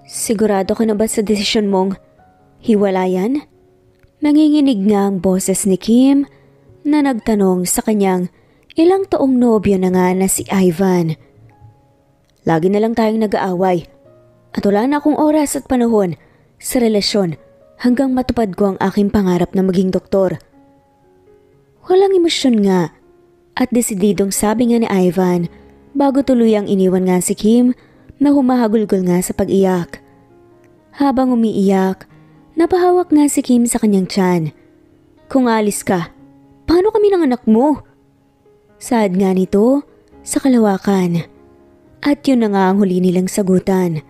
Sigurado ka na ba sa desisyon mong hiwalayan? Nanginginig nga ang boses ni Kim na nagtanong sa kanyang ilang taong nobyo na nga na si Ivan. Lagi na lang tayong nag-aaway at wala na akong oras at panahon sa relasyon hanggang matupad ko ang aking pangarap na maging doktor. Walang emosyon nga at desididong sabi nga ni Ivan bago tuluyang iniwan nga si Kim na humahagulgol nga sa pag-iyak. Habang umiiyak, napahawak nga si Kim sa kanyang tiyan. Kung alis ka, paano kami ng anak mo? Saad nga nito sa kalawakan. At yun na nga ang huli nilang sagutan.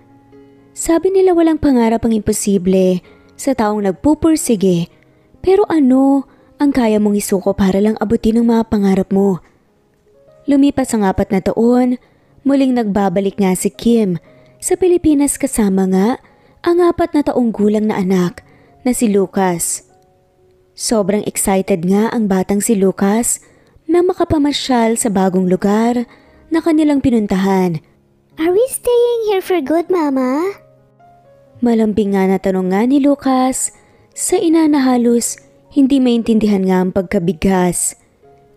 Sabi nila walang pangarap ang imposible sa taong nagpupursige, pero ano ang kaya mong isuko para lang abutin ang mga pangarap mo? Lumipas ang 4 na taon, muling nagbabalik nga si Kim sa Pilipinas kasama nga ang 4 na taong gulang na anak na si Lucas. Sobrang excited nga ang batang si Lucas na makapamasyal sa bagong lugar na kanilang pinuntahan. Are we staying here for good, Mama? Malambing nga na tanong nga ni Lucas sa ina na halos hindi maintindihan nga ang pagkabigkas.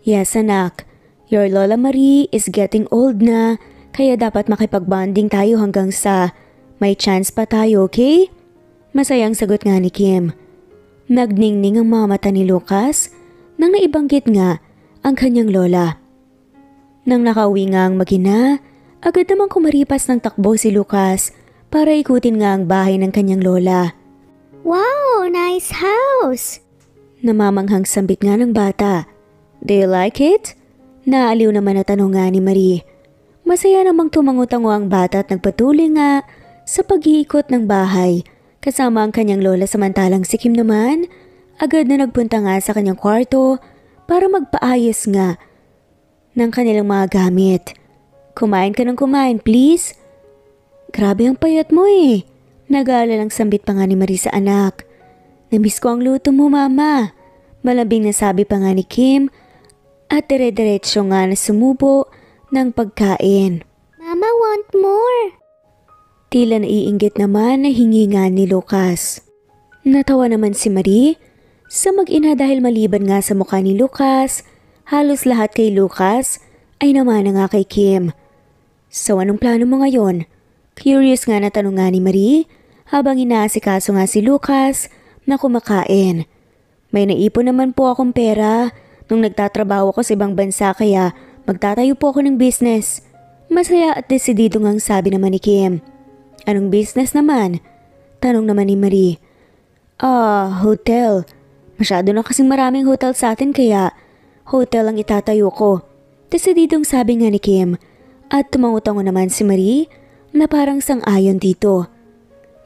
Yes anak, your Lola Marie is getting old na kaya dapat makipagbonding tayo hanggang sa may chance pa tayo, okay? Masayang sagot nga ni Kim. Nagningning ang mga mata ni Lucas nang naibanggit nga ang kanyang lola. Nang nakauwi nga ang mag-ina, agad namang kumaripas ng takbo si Lucas para ikutin nga ang bahay ng kanyang lola. Wow, nice house! Namamanghang sambit nga ng bata. Do you like it? Naaliw naman na tanong nga ni Marie. Masaya namang tumangutango ang bata at nagpatuloy nga sa pag-iikot ng bahay kasama ang kanyang lola, samantalang si Kim naman agad na nagpunta nga sa kanyang kwarto para magpaayos nga ng kanilang mga gamit. Kumain ka ng kumain, please. Grabe ang payat mo eh. Nag-aalalang sambit pa nga ni Marie sa anak. Namiss ko ang luto mo, Mama. Malambing na sabi pa nga ni Kim at dire-diretso nga na sumubo ng pagkain. Mama, want more? Tila naiinggit naman na hingi nga ni Lucas. Natawa naman si Marie sa mag-ina dahil maliban nga sa mukha ni Lucas, halos lahat kay Lucas ay naman nga kay Kim. So anong plano mo ngayon? Curious nga na tanong nga ni Marie habang inaasikaso nga si Lucas na kumakain. May naipon naman po akong pera nung nagtatrabaho ko sa ibang bansa kaya magtatayo po ako ng business. Masaya at desidido ngang sabi naman ni Kim. Anong business naman? Tanong naman ni Marie. Hotel. Masyado na kasing maraming hotel sa atin kaya hotel ang itatayo ko. Desididong sabi nga ni Kim at tumangutango naman si Marie na parang sang-ayon dito.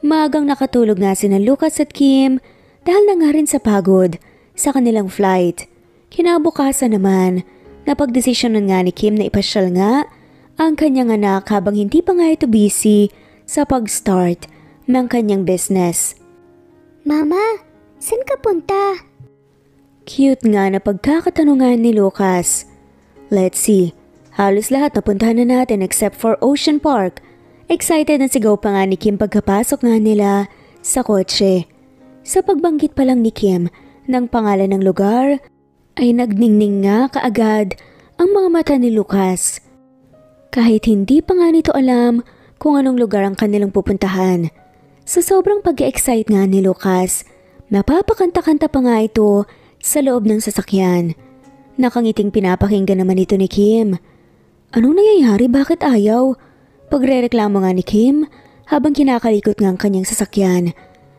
Maagang nakatulog nga sina Lucas at Kim dahil na nga rin sa pagod sa kanilang flight. Kinabukasan naman, napagdesisyonan nga ni Kim na ipasyal nga ang kanyang anak habang hindi pa nga ito busy sa pag-start ng kanyang business. Mama, saan ka punta? Cute nga na pagkakatanungan ni Lucas. Let's see, halos lahat napuntahan na natin except for Ocean Park. Excited na sigaw pa nga ni Kim pagkapasok nga nila sa kotse. Sa pagbanggit pa lang ni Kim ng pangalan ng lugar, ay nagningning nga kaagad ang mga mata ni Lucas. Kahit hindi pa nga nito alam kung anong lugar ang kanilang pupuntahan. Sa sobrang pag-excite nga ni Lucas, napapakanta-kanta pa nga ito sa loob ng sasakyan. Nakangiting pinapakinggan naman ito ni Kim. Anong nangyayari? Bakit ayaw? Pagrereklamo nga ni Kim habang kinakalikot nga ang kanyang sasakyan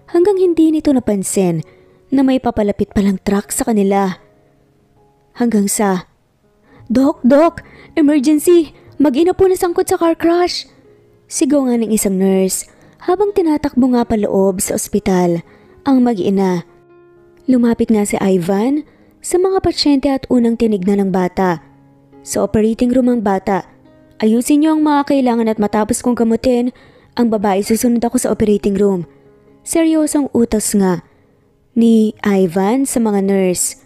hanggang hindi nito napansin na may papalapit palang truck sa kanila. Hanggang sa, Doc! Emergency! Mag-ina po nasangkot sa car crash! Sigaw nga ng isang nurse habang tinatakbo nga paloob sa ospital ang mag-ina. Lumapit nga si Ivan sa mga pasyente at unang tinignan ng bata. Sa operating room ang bata, ayusin niyo ang mga kailangan at matapos kong gamutin, ang babae susunod ako sa operating room. Seryosong utos nga ni Ivan sa mga nurse.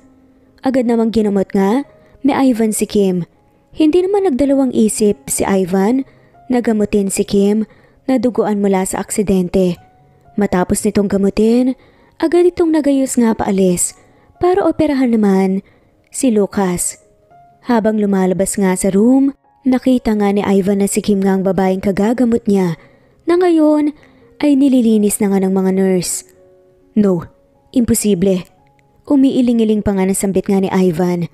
Agad namang ginamot nga ni Ivan si Kim. Hindi naman nagdalawang isip si Ivan na gamutin si Kim na duguan mula sa aksidente. Matapos nitong gamutin, agad itong nagayos nga paalis para operahan naman si Lucas. Habang lumalabas nga sa room, nakita nga ni Ivan na si Kim nga ang babaeng kagagamot niya na ngayon ay nililinis na nga ng mga nurse. No, imposible. Umiiling-iling pa nga nasambit nga ni Ivan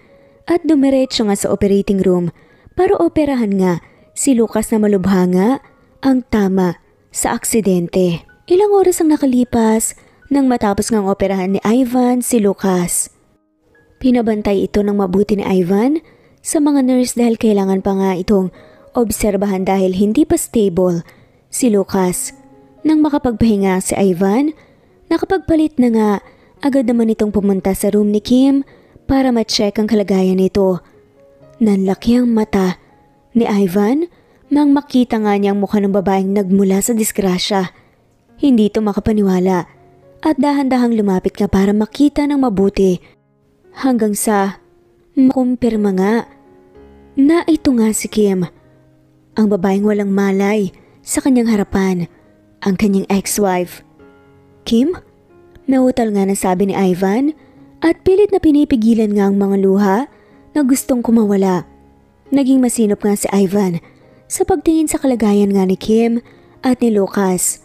at dumiretso nga sa operating room para operahan nga si Lucas na malubha nga ang tama sa aksidente. Ilang oras ang nakalipas nang matapos ngang operahan ni Ivan si Lucas. Pinabantay ito ng mabuti ni Ivan sa mga nurse dahil kailangan pa nga itong obserbahan dahil hindi pa stable si Lucas. Nang makapagpahinga si Ivan, nakapagpalit na nga agad naman itong pumunta sa room ni Kim para ma-check ang kalagayan nito. Nanlaki ang mata ni Ivan nang makita nga niyang mukha ng babaeng nagmula sa disgrasya. Hindi ito makapaniwala at dahan-dahang lumapit nga para makita ng mabuti hanggang sa makumpirma nga na ito nga si Kim, ang babaeng walang malay sa kanyang harapan, ang kanyang ex-wife. Kim? Nautal nga na sabi ni Ivan at pilit na pinipigilan nga ang mga luha na gustong kumawala. Naging masinop nga si Ivan sa pagtingin sa kalagayan nga ni Kim at ni Lucas.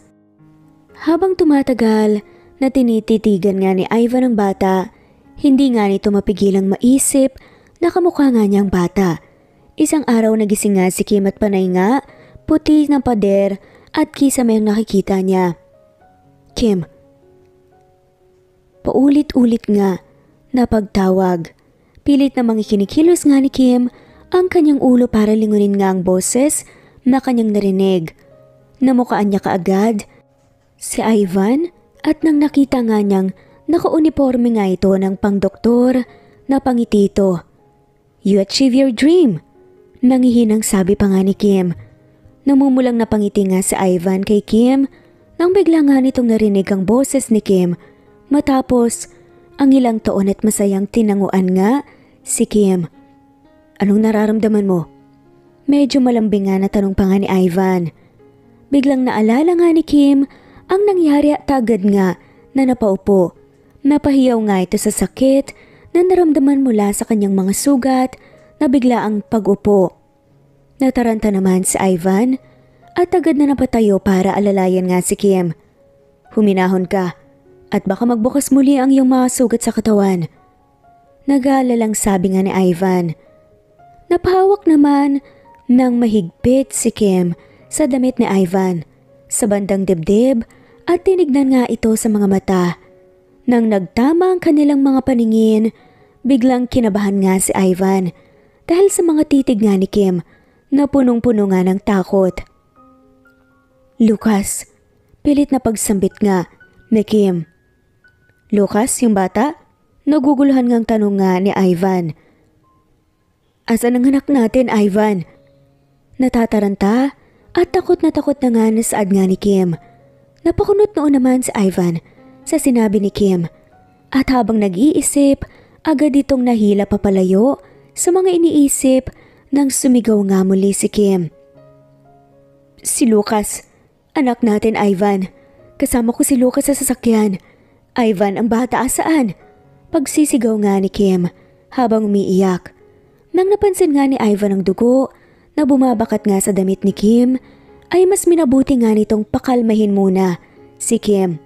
Habang tumatagal na tinititigan nga ni Ivan ang bata, hindi nga nito mapigilang maisip na kamukha nga niyang bata. Isang araw nagising nga si Kim at panay nga, puti ng pader at kisame ang nakikita niya. Kim. Paulit-ulit nga na pagtawag. Pilit na kinikilos nga ni Kim ang kanyang ulo para lingunin nga ang boses na kanyang narinig. Namukaan niya kaagad si Ivan at nang nakita nga niyang naka-uniforme nga ito ng pang-doktor na pangitito. You achieve your dream, nangihinang sabi pa nga ni Kim. Namumulang napangiti nga si Ivan kay Kim nang bigla nga nitong narinig ang boses ni Kim matapos ang ilang taon at masayang tinanguan nga si Kim. Anong nararamdaman mo? Medyo malambing nga na tanong pa nga ni Ivan. Biglang naalala nga ni Kim ang nangyari at agad nga na napaupo. Napahiyaw nga ito sa sakit na naramdaman mula sa kanyang mga sugat na bigla ang pag-upo. Nataranta naman si Ivan at agad na napatayo para alalayan nga si Kim. Huminahon ka at baka magbukas muli ang iyong mga sugat sa katawan. Nag-aalalang sabi nga ni Ivan. Napahawak naman ng mahigpit si Kim sa damit ni Ivan sa bandang dibdib at tinignan nga ito sa mga mata. Nang nagtama ang kanilang mga paningin, biglang kinabahan nga si Ivan dahil sa mga titig nga ni Kim na punong-puno nga ng takot. Lucas, pilit na pagsambit nga ni Kim. Lucas, yung bata? Naguguluhan ngang tanong nga ni Ivan. Asan ang anak natin, Ivan? Natataranta at takot na nga nasaad nga ni Kim. Napakunot noon naman si Ivan sa sinabi ni Kim at habang nag-iisip, agad itong nahila papalayo sa mga iniisip nang sumigaw nga muli si Kim. Si Lucas, anak natin Ivan. Kasama ko si Lucas sa sasakyan. Ivan, ang bata saan? Pagsisigaw nga ni Kim habang umiiyak. Nang napansin nga ni Ivan ang dugo na bumabakat nga sa damit ni Kim, ay mas minabuti nga nitong pakalmahin muna si Kim.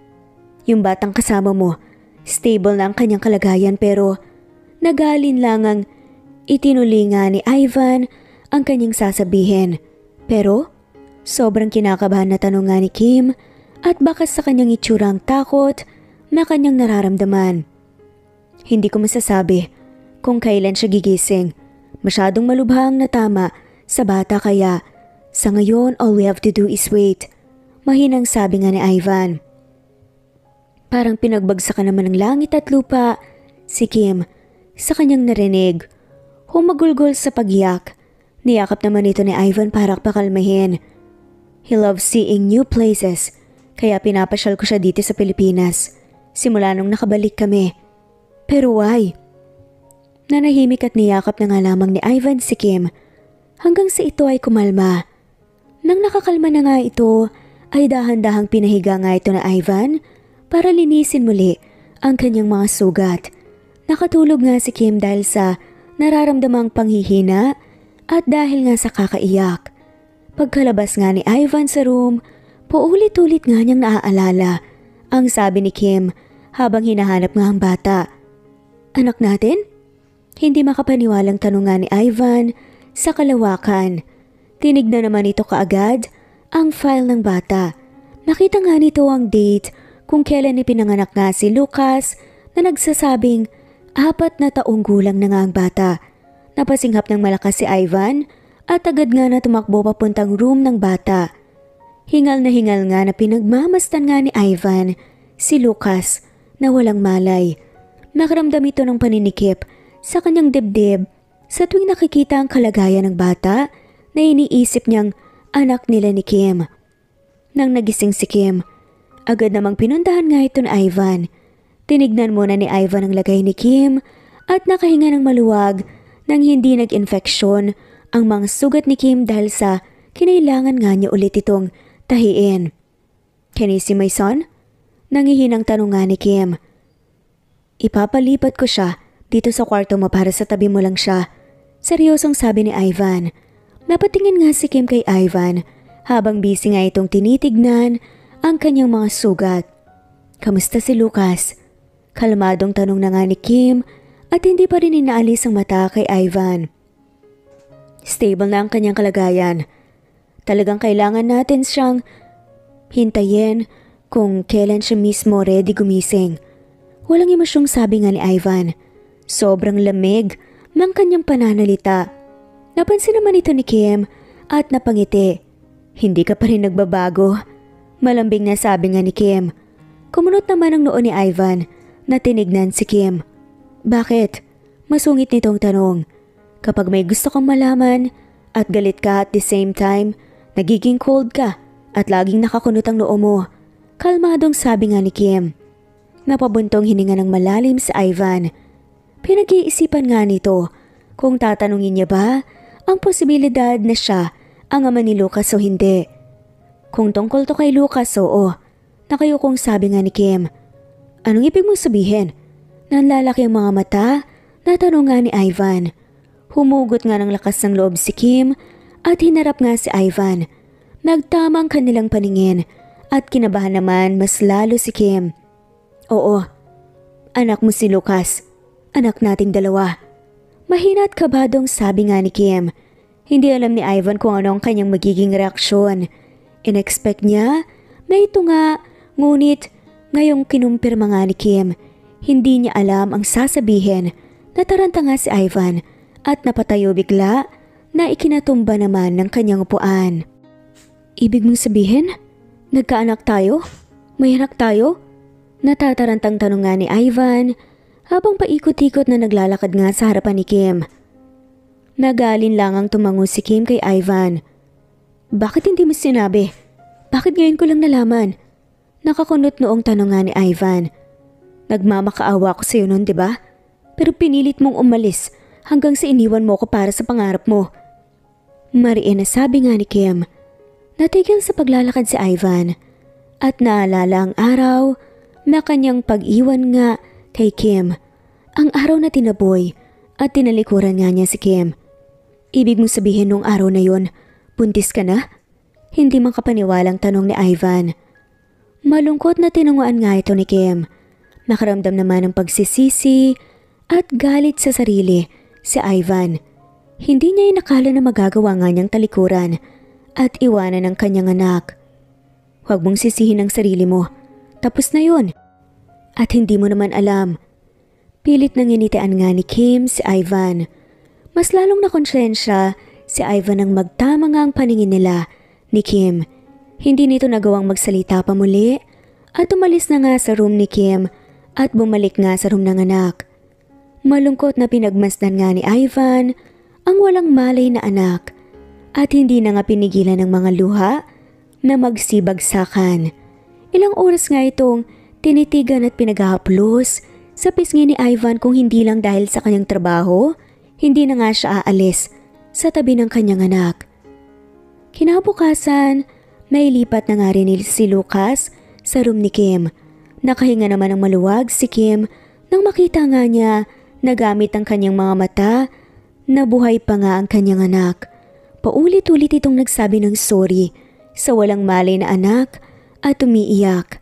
Yung batang kasama mo, stable na ang kanyang kalagayan pero nagalin lang ang itinuli nga ni Ivan ang kanyang sasabihin. Pero sobrang kinakabahan na tanong nga ni Kim at bakas sa kanyang itsurang takot na kanyang nararamdaman. Hindi ko masasabi kung kailan siya gigising. Masyadong malubhang na tama sa bata kaya sa ngayon all we have to do is wait. Mahinang sabi nga ni Ivan. Parang pinagbagsakan naman ng langit at lupa si Kim sa kanyang narinig. Humagulgol sa pagyak. Niyakap naman ito ni Ivan para pakalmahin. He loves seeing new places kaya pinapasyal ko siya dito sa Pilipinas simula nung nakabalik kami. Pero why? Nanahimik at niyakap na nga lamang ni Ivan si Kim hanggang sa ito ay kumalma. Nang nakakalma na nga ito ay dahan-dahang pinahiga nga ito na Ivan para linisin muli ang kanyang mga sugat. Nakatulog nga si Kim dahil sa nararamdamang panghihina at dahil nga sa kakaiyak. Pagkalabas nga ni Ivan sa room, paulit-ulit nga niyang naaalala ang sabi ni Kim habang hinahanap nga ang bata. Anak natin? Hindi makapaniwalang tanong nga ni Ivan sa kalawakan. Tinignan naman ito kaagad ang file ng bata. Nakita nga nito ang date kung kailan ipinanganak nga si Lucas na nagsasabing 4 na taong gulang na nga ang bata. Napasinghap ng malakas si Ivan at agad nga na tumakbo papuntang room ng bata. Hingal nga na pinagmamastan nga ni Ivan si Lucas na walang malay. Nakaramdam ito ng paninikip sa kanyang dibdib sa tuwing nakikita ang kalagayan ng bata na iniisip niyang anak nila ni Kim. Nang nagising si Kim, agad namang pinuntahan nga ito ni Ivan. Tinignan muna ni Ivan ang lagay ni Kim at nakahinga ng maluwag nang hindi nag-infeksyon ang mga sugat ni Kim dahil sa kinailangan nga niya ulit itong tahiin. Can you see my son? Nangihinang tanong nga ni Kim. Ipapalipat ko siya dito sa kwarto mo para sa tabi mo lang siya. Seryosong sabi ni Ivan. Napatingin nga si Kim kay Ivan habang busy nga itong tinitignan ang kanyang mga sugat. Kamusta si Lucas? Kalmadong tanong na nga ni Kim at hindi pa rin inaalis ang mata kay Ivan. Stable na ang kanyang kalagayan. Talagang kailangan natin siyang hintayin kung kailan siya mismo ready gumising. Walang emosyong sabi nga ni Ivan. Sobrang lamig ng kanyang pananalita. Napansin naman ito ni Kim at napangiti. Hindi ka pa rin nagbabago. Malambing na sabi nga ni Kim. Kumunot naman ang noo ni Ivan na tinignan si Kim. Bakit? Masungit nitong tanong. Kapag may gusto kang malaman at galit ka at the same time, nagiging cold ka at laging nakakunot ang noo mo. Kalmadong sabi nga ni Kim. Napabuntong hininga ng malalim si Ivan. Pinag-iisipan nga nito kung tatanungin niya ba ang posibilidad na siya ang ama ni Lucas o hindi. Kung tungkol to kay Lucas, oo. Nakayukong sabi nga ni Kim. Anong ibig mong sabihin? Nanlalaki ang mga mata na tanong nga ni Ivan. Humugot nga ng lakas ng loob si Kim at hinarap nga si Ivan. Nagtama ang kanilang paningin at kinabahan naman mas lalo si Kim. Oo, anak mo si Lucas. Anak nating dalawa. Mahina at kabadong sabi nga ni Kim. Hindi alam ni Ivan kung ano ang kanyang magiging reaksyon. In-expect niya na ito nga, ngunit ngayong kinumpirma nga ni Kim, hindi niya alam ang sasabihin. Nataranta nga si Ivan at napatayo bigla na ikinatumba naman ng kanyang upuan. Ibig mong sabihin? Nagkaanak tayo? May anak tayo? Natatarantang tanong nga ni Ivan habang paikot-ikot na naglalakad nga sa harapan ni Kim. Nagalin lang ang tumango si Kim kay Ivan. Bakit hindi mo sinabi? Bakit ngayon ko lang nalaman? Nakakunot noong tanong nga ni Ivan. Nagmamakaawa ko sa iyo noon, diba? Pero pinilit mong umalis hanggang sa iniwan mo ko para sa pangarap mo. Mariin na sabi nga ni Kim. Natigil sa paglalakad si Ivan at naalala ang araw na kanyang pag-iwan nga kay Kim. Ang araw na tinaboy at tinalikuran nga niya si Kim. Ibig mong sabihin nung araw na yon, buntis ka na? Hindi makapaniwalang tanong ni Ivan. Malungkot na tinunguan nga ito ni Kim. Nakaramdam naman ng pagsisisi at galit sa sarili si Ivan. Hindi niya inakala na magagawa nga niyang talikuran at iwanan ang kanyang anak. Huwag mong sisihin ang sarili mo. Tapos na yun. At hindi mo naman alam. Pilit nang initian nga ni Kim si Ivan. Mas lalong nakonsensya si Ivan ang magtama nga ang paningin nila ni Kim. Hindi nito nagawang magsalita pa muli at umalis na nga sa room ni Kim at bumalik nga sa room ng anak. Malungkot na pinagmasdan nga ni Ivan ang walang malay na anak at hindi na nga pinigilan ng mga luha na magsibagsakan. Ilang oras nga itong tinitigan at pinaghahaplos sa pisngi ni Ivan kung hindi lang dahil sa kanyang trabaho, hindi na nga siya aalis sa tabi ng kanyang anak. Kinabukasan, Nailipat na nga rin si Lucas sa room ni Kim. Nakahinga naman ng maluwag si Kim nang makita nga niya na gamit ang kanyang mga mata na buhay pa nga ang kanyang anak. Paulit-ulit itong nagsabi ng sorry sa walang malay na anak at umiiyak.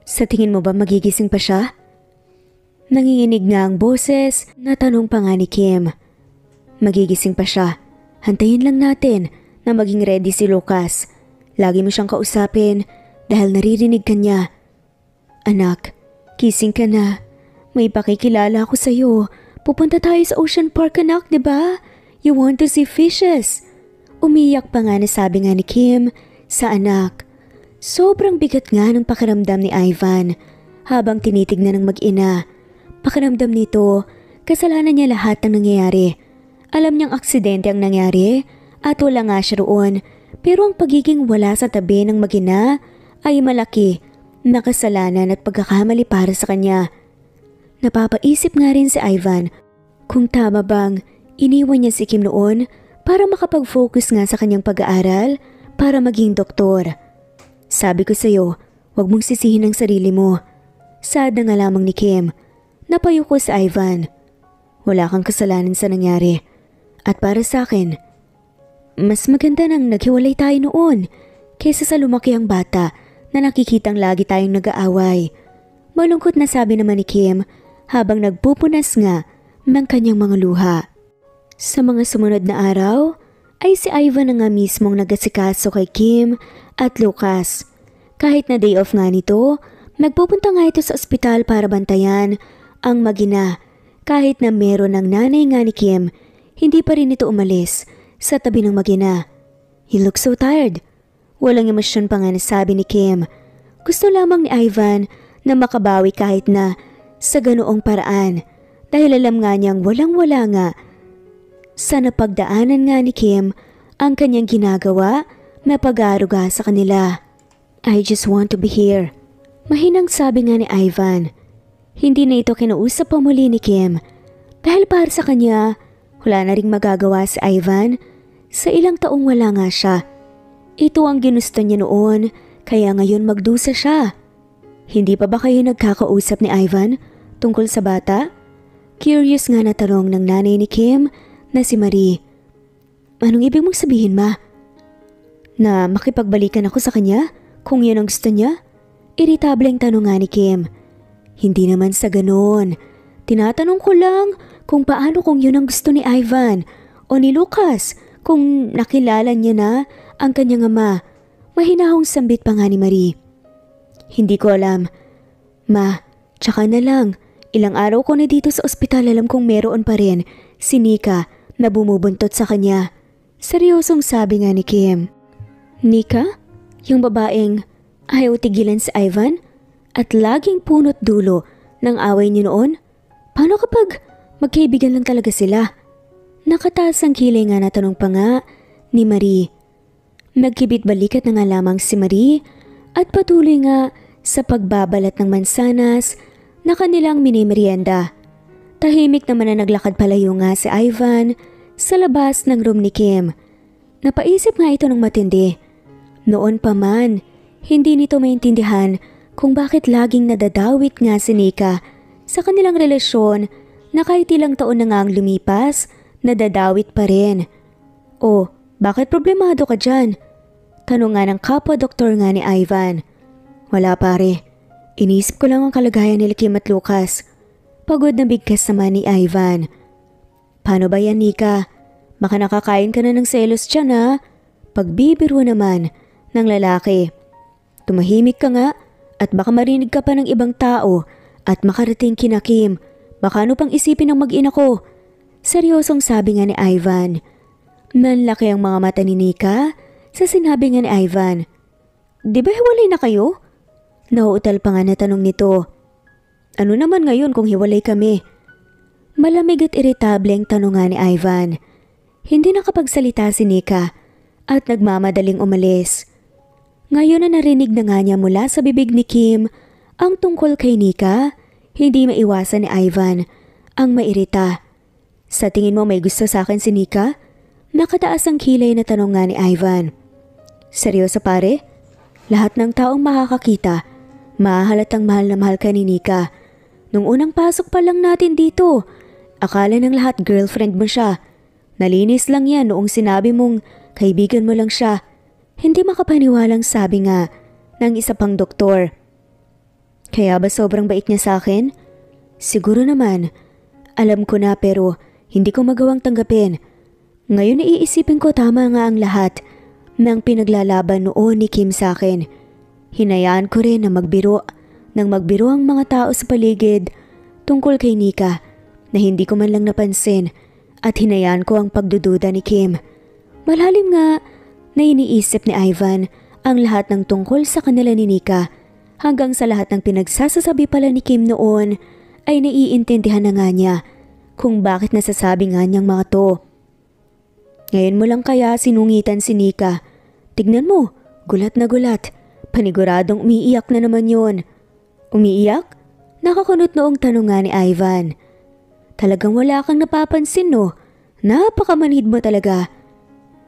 Sa tingin mo ba magigising pa siya? Nanginginig nga ang boses na tanong pa nga ni Kim. Magigising pa siya. Hantayin lang natin na maging ready si Lucas. Lagi mo siyang kausapin dahil naririnig ka niya. Anak, gising ka na. May pakikilala ako sa'yo. Pupunta tayo sa Ocean Park, anak, diba? You want to see fishes. Umiyak pa nga na sabi nga ni Kim sa anak. Sobrang bigat nga ng pakiramdam ni Ivan habang tinitignan ng mag-ina. Pakiramdam nito, kasalanan niya lahat ng nangyayari. Alam niyang aksidente ang nangyari at wala nga siya roon, pero ang pagiging wala sa tabi ng mag-ina ay malaki na kasalanan at pagkakamali para sa kanya. Napapaisip nga rin si Ivan kung tama bang iniwan niya si Kim noon para makapag-focus nga sa kanyang pag-aaral para maging doktor. Sabi ko sa'yo, huwag mong sisihin ang sarili mo. Sad na nga lamang ni Kim. Napayuko si Ivan. Wala kang kasalanan sa nangyari. At para sa akin, mas maganda nang naghiwalay tayo noon kaysa sa lumaki ang bata na nakikitang lagi tayong nag-aaway. Malungkot na sabi naman ni Kim habang nagpupunas nga ng kanyang mga luha. Sa mga sumunod na araw ay si Ivan na nga mismong nagasikaso kay Kim at Lucas. Kahit na day off nga nito, nagpupunta nga ito sa ospital para bantayan ang mag-ina. Kahit na meron ng nanay nga ni Kim, hindi pa rin ito umalis sa tabi ng mag-ina. He looks so tired. Walang emosyon pa nga nasabi ni Kim. Gusto lamang ni Ivan na makabawi kahit na sa ganoong paraan dahil alam nga niyang walang-wala nga sa napagdaanan nga ni Kim ang kanyang ginagawa na pag-aaruga sa kanila. I just want to be here. Mahinang sabi nga ni Ivan. Hindi na ito kinausap pa muli ni Kim dahil para sa kanya wala na ring magagawa si Ivan sa ilang taong wala nga siya. Ito ang ginusto niya noon kaya ngayon magdusa siya. Hindi pa ba kayo nagkakausap ni Ivan tungkol sa bata? Curious nga na tanong ng nanay ni Kim na si Marie. Anong ibig mong sabihin, ma? Na makipagbalikan ako sa kanya kung yun ang gusto niya? Iritableng tanong nga ni Kim. Hindi naman sa ganoon. Tinatanong ko lang kung paano kung yun ang gusto ni Ivan o ni Lucas kung nakilala niya na ang kanyang ama. Mahinahong sambit pa nga ni Marie. Hindi ko alam. Ma, tsaka na lang. Ilang araw ko na dito sa ospital alam kong meron pa rin si Nika na bumubuntot sa kanya. Seryosong sabi nga ni Kim. Nika? Yung babaeng ayaw tigilan si Ivan? At laging punot dulo ng away niyo noon? Paano kapag magkaibigan lang talaga sila? Nakataas ang kilay nga na tanong pa nga ni Marie. Nagkibit balikat na nga lamang si Marie at patuloy nga sa pagbabalat ng mansanas na kanilang minimerienda. Tahimik naman na naglakad palayo nga si Ivan sa labas ng room ni Kim. Napaisip nga ito ng matindi. Noon pa man, hindi nito maintindihan kung bakit laging nadadawit nga si Nika sa kanilang relasyon na kahit ilang taon na nga ang lumipas, nadadawit pa rin. O, bakit problemado ka dyan? Tanong nga ng kapwa-doktor nga ni Ivan. Wala pare, inisip ko lang ang kalagayan nila Kim at Lucas. Pagod na bigkas naman ni Ivan. Paano ba yan, Nika? Baka nakakain ka na ng selos dyan ha? Pagbibiro naman ng lalaki. Tumahimik ka nga at baka marinig ka pa ng ibang tao at makarating kina Kim. Baka ano pang isipin ng mag-ina ko? Seryosong sabi nga ni Ivan. Nanlaki ang mga mata ni Nika sa sinabi nga ni Ivan. Di ba hiwalay na kayo? Nauutal pa nga na tanong nito. Ano naman ngayon kung hiwalay kami? Malamig at iritable ang tanong nga ni Ivan. Hindi nakapagsalita si Nika at nagmamadaling umalis. Ngayon na narinig na nga niya mula sa bibig ni Kim ang tungkol kay Nika, hindi maiwasan ni Ivan ang mairita. Sa tingin mo may gusto sa akin si Nika? Nakataas ang kilay na tanong nga ni Ivan. Seryoso pare? Lahat ng taong makakakita, mahahalatang mahal na mahal ka ni Nika. Nung unang pasok pa lang natin dito, akala ng lahat girlfriend mo siya. Nalinis lang yan noong sinabi mong kaibigan mo lang siya. Hindi makapaniwalang sabi nga ng isa pang doktor. Kaya ba sobrang bait niya sa akin? Siguro naman. Alam ko na pero hindi ko magawang tanggapin. Ngayon iisipin ko tama nga ang lahat ng pinaglalaban noon ni Kim sa akin. Hinayaan ko rin na magbiro ang mga tao sa paligid tungkol kay Nika na hindi ko man lang napansin at hinayaan ko ang pagdududa ni Kim. Malalim nga na iniisip ni Ivan ang lahat ng tungkol sa kanila ni Nika hanggang sa lahat ng pinagsasasabi pala ni Kim noon ay naiintindihan na nga niya kung bakit nasasabi nga niyang mga to. Ngayon mo lang kaya sinungitan si Nika. Tignan mo, gulat na gulat. Paniguradong umiiyak na naman yon. Umiiyak? Nakakunot noong tanong nga ni Ivan. Talagang wala kang napapansin no? Napakamanhid mo talaga.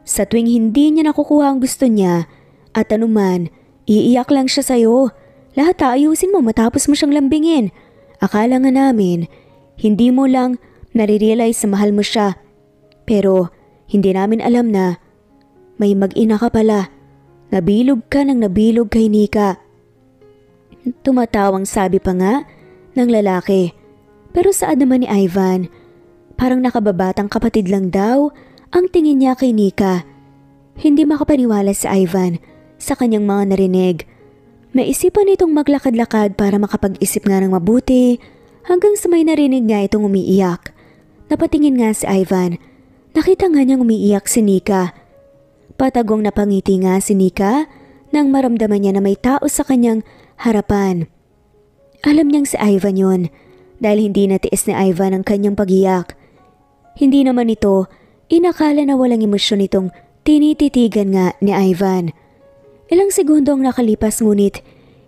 Sa tuwing hindi niya nakukuha ang gusto niya at anuman, iiyak lang siya sa'yo. Lahat aayusin mo matapos mo siyang lambingin. Akala nga namin, hindi mo lang nare-realize na mahal mo siya. Pero hindi namin alam na may mag-ina ka pala. Nabilog ka ng nabilog kay Nika. Tumatawang sabi pa nga ng lalaki. Pero saan naman ni Ivan? Parang nakababatang kapatid lang daw ang tingin niya kay Nika. Hindi makapaniwala si Ivan sa kanyang mga narinig. Naisipan nitong maglakad-lakad para makapag-isip nga ng mabuti hanggang sa may narinig nga itong umiiyak. Napatingin nga si Ivan. Nakita nga niyang umiiyak si Nika. Patagong napangiti nga si Nika nang maramdaman niya na may tao sa kanyang harapan. Alam niyang si Ivan yon dahil hindi natiis ni Ivan ang kanyang pagiyak. Hindi naman ito inakala na walang emosyon itong tinititigan nga ni Ivan. Ilang segundo ang nakalipas ngunit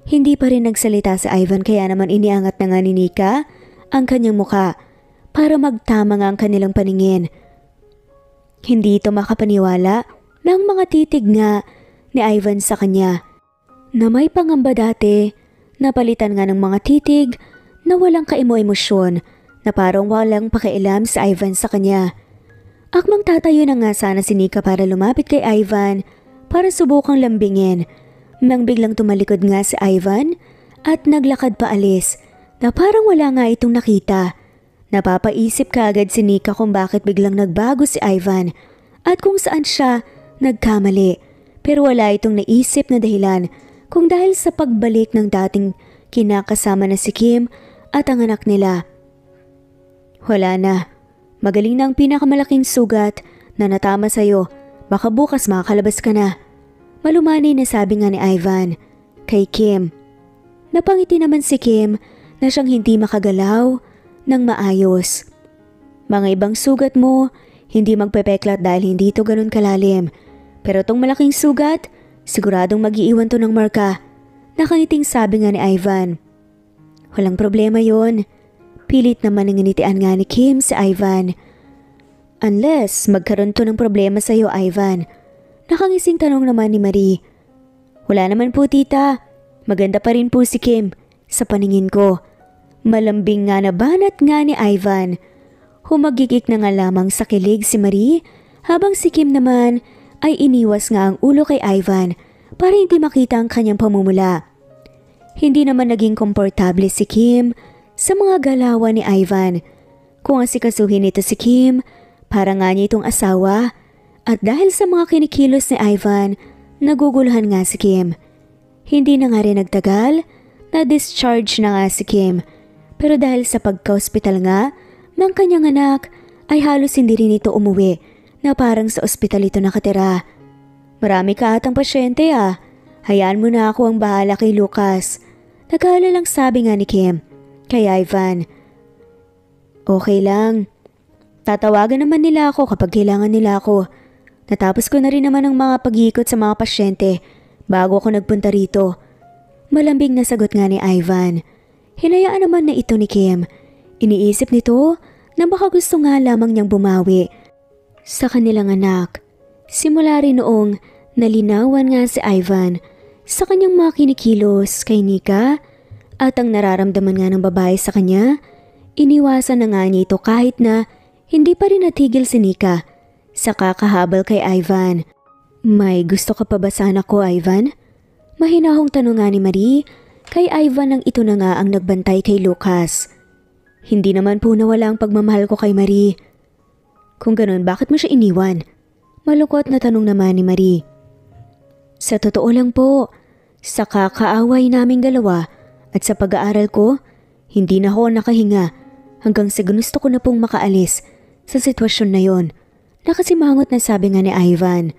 hindi pa rin nagsalita si Ivan kaya naman iniangat na nga ni Nika ang kanyang muka para magtama nga ang kanilang paningin. Hindi ito makapaniwala ng mga titig nga ni Ivan sa kanya na may pangamba dati napalitan nga ng mga titig na walang kaimo-emosyon na parang walang pakialam si Ivan sa kanya. Akmang tatayo na nga sana si Nika para lumapit kay Ivan para subukang lambingin nang biglang tumalikod nga si Ivan at naglakad paalis na parang wala nga itong nakita. Napapaisip kaagad si Nika kung bakit biglang nagbago si Ivan at kung saan siya nagkamali. Pero wala itong naisip na dahilan kung dahil sa pagbalik ng dating kinakasama na si Kim at ang anak nila. Wala na. Magaling na ang pinakamalaking sugat na natama sa'yo. Baka bukas makakalabas ka na. Malumani na sabi nga ni Ivan kay Kim. Napangiti naman si Kim na siyang hindi makagalaw ng maayos. Mga ibang sugat mo, hindi magpepeklat dahil hindi ito ganun kalalim. Pero tong malaking sugat, siguradong mag-iiwan to ng marka. Nakangiting sabi nga ni Ivan. Walang problema yon. Pilit naman ang initian nga ni Kim si Ivan. Unless magkaroon to ng problema sa iyo, Ivan. Nakangising tanong naman ni Marie. Wala naman po tita. Maganda pa rin po si Kim sa paningin ko. Malambing nga na banat nga ni Ivan. Humagigik na nga lamang sa kilig si Marie habang si Kim naman ay iniwas nga ang ulo kay Ivan para hindi makita ang kanyang pamumula. Hindi naman naging komportable si Kim sa mga galawan ni Ivan. Kung asikasuhin ito si Kim, para nga niya itong asawa at dahil sa mga kinikilos ni Ivan, naguguluhan nga si Kim. Hindi na nga rin nagtagal, na-discharge na nga si Kim. Pero dahil sa pagka-hospital nga ng kanyang anak ay halos hindi rin ito umuwi na parang sa ospital ito nakatira. Marami ka atang pasyente ah. Hayaan mo na ako ang bahala kay Lucas. Nag-aalala lang sabi nga ni Kim kay Ivan. Okay lang. Tatawagan naman nila ako kapag kailangan nila ako. Natapos ko na rin naman ang mga pag-iikot sa mga pasyente bago ako nagpunta rito. Malambing na sagot nga ni Ivan. Hinayaan naman na ito ni Kim. Iniisip nito na baka gusto nga lamang niyang bumawi sa kanilang anak. Simula rin noong Nalinawan nga si Ivan sa kanyang mga kinikilos kay Nika at ang nararamdaman nga ng babae sa kanya, iniwasan na nga niya ito kahit na hindi pa rin natigil si Nika sa kakahabol kay Ivan. May gusto ka pa ba sana ko, Ivan? Mahinahong tanong nga ni Marie kay Ivan nang ito na nga ang nagbantay kay Lucas. Hindi naman po nawala ang pagmamahal ko kay Marie. Kung ganun, bakit mo siya iniwan? Malungkot na tanong naman ni Marie. Sa totoo lang po, sa kakaaway naming dalawa at sa pag-aaral ko, hindi na ako nakahinga hanggang sa gusto ko na pong makaalis sa sitwasyon na yon. Nakasimangot na sabi nga ni Ivan.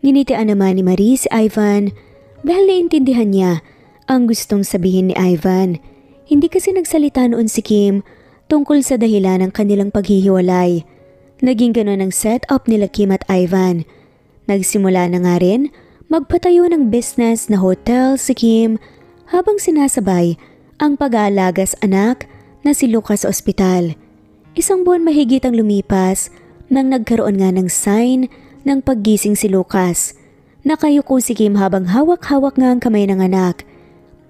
Nginitian naman ni Marie si Ivan dahil naintindihan niya ang gustong sabihin ni Ivan. Hindi kasi nagsalita noon si Kim tungkol sa dahilan ng kanilang paghihiwalay. Naging ganun ang setup nila Kim at Ivan. Nagsimula na nga rin magpatayo ng business na hotel si Kim habang sinasabay ang pag-aalaga sa anak na si Lucas sa ospital. Isang buwan mahigit ang lumipas nang nagkaroon nga ng sign ng paggising si Lucas. Nakayuko si Kim habang hawak-hawak nga ang kamay ng anak.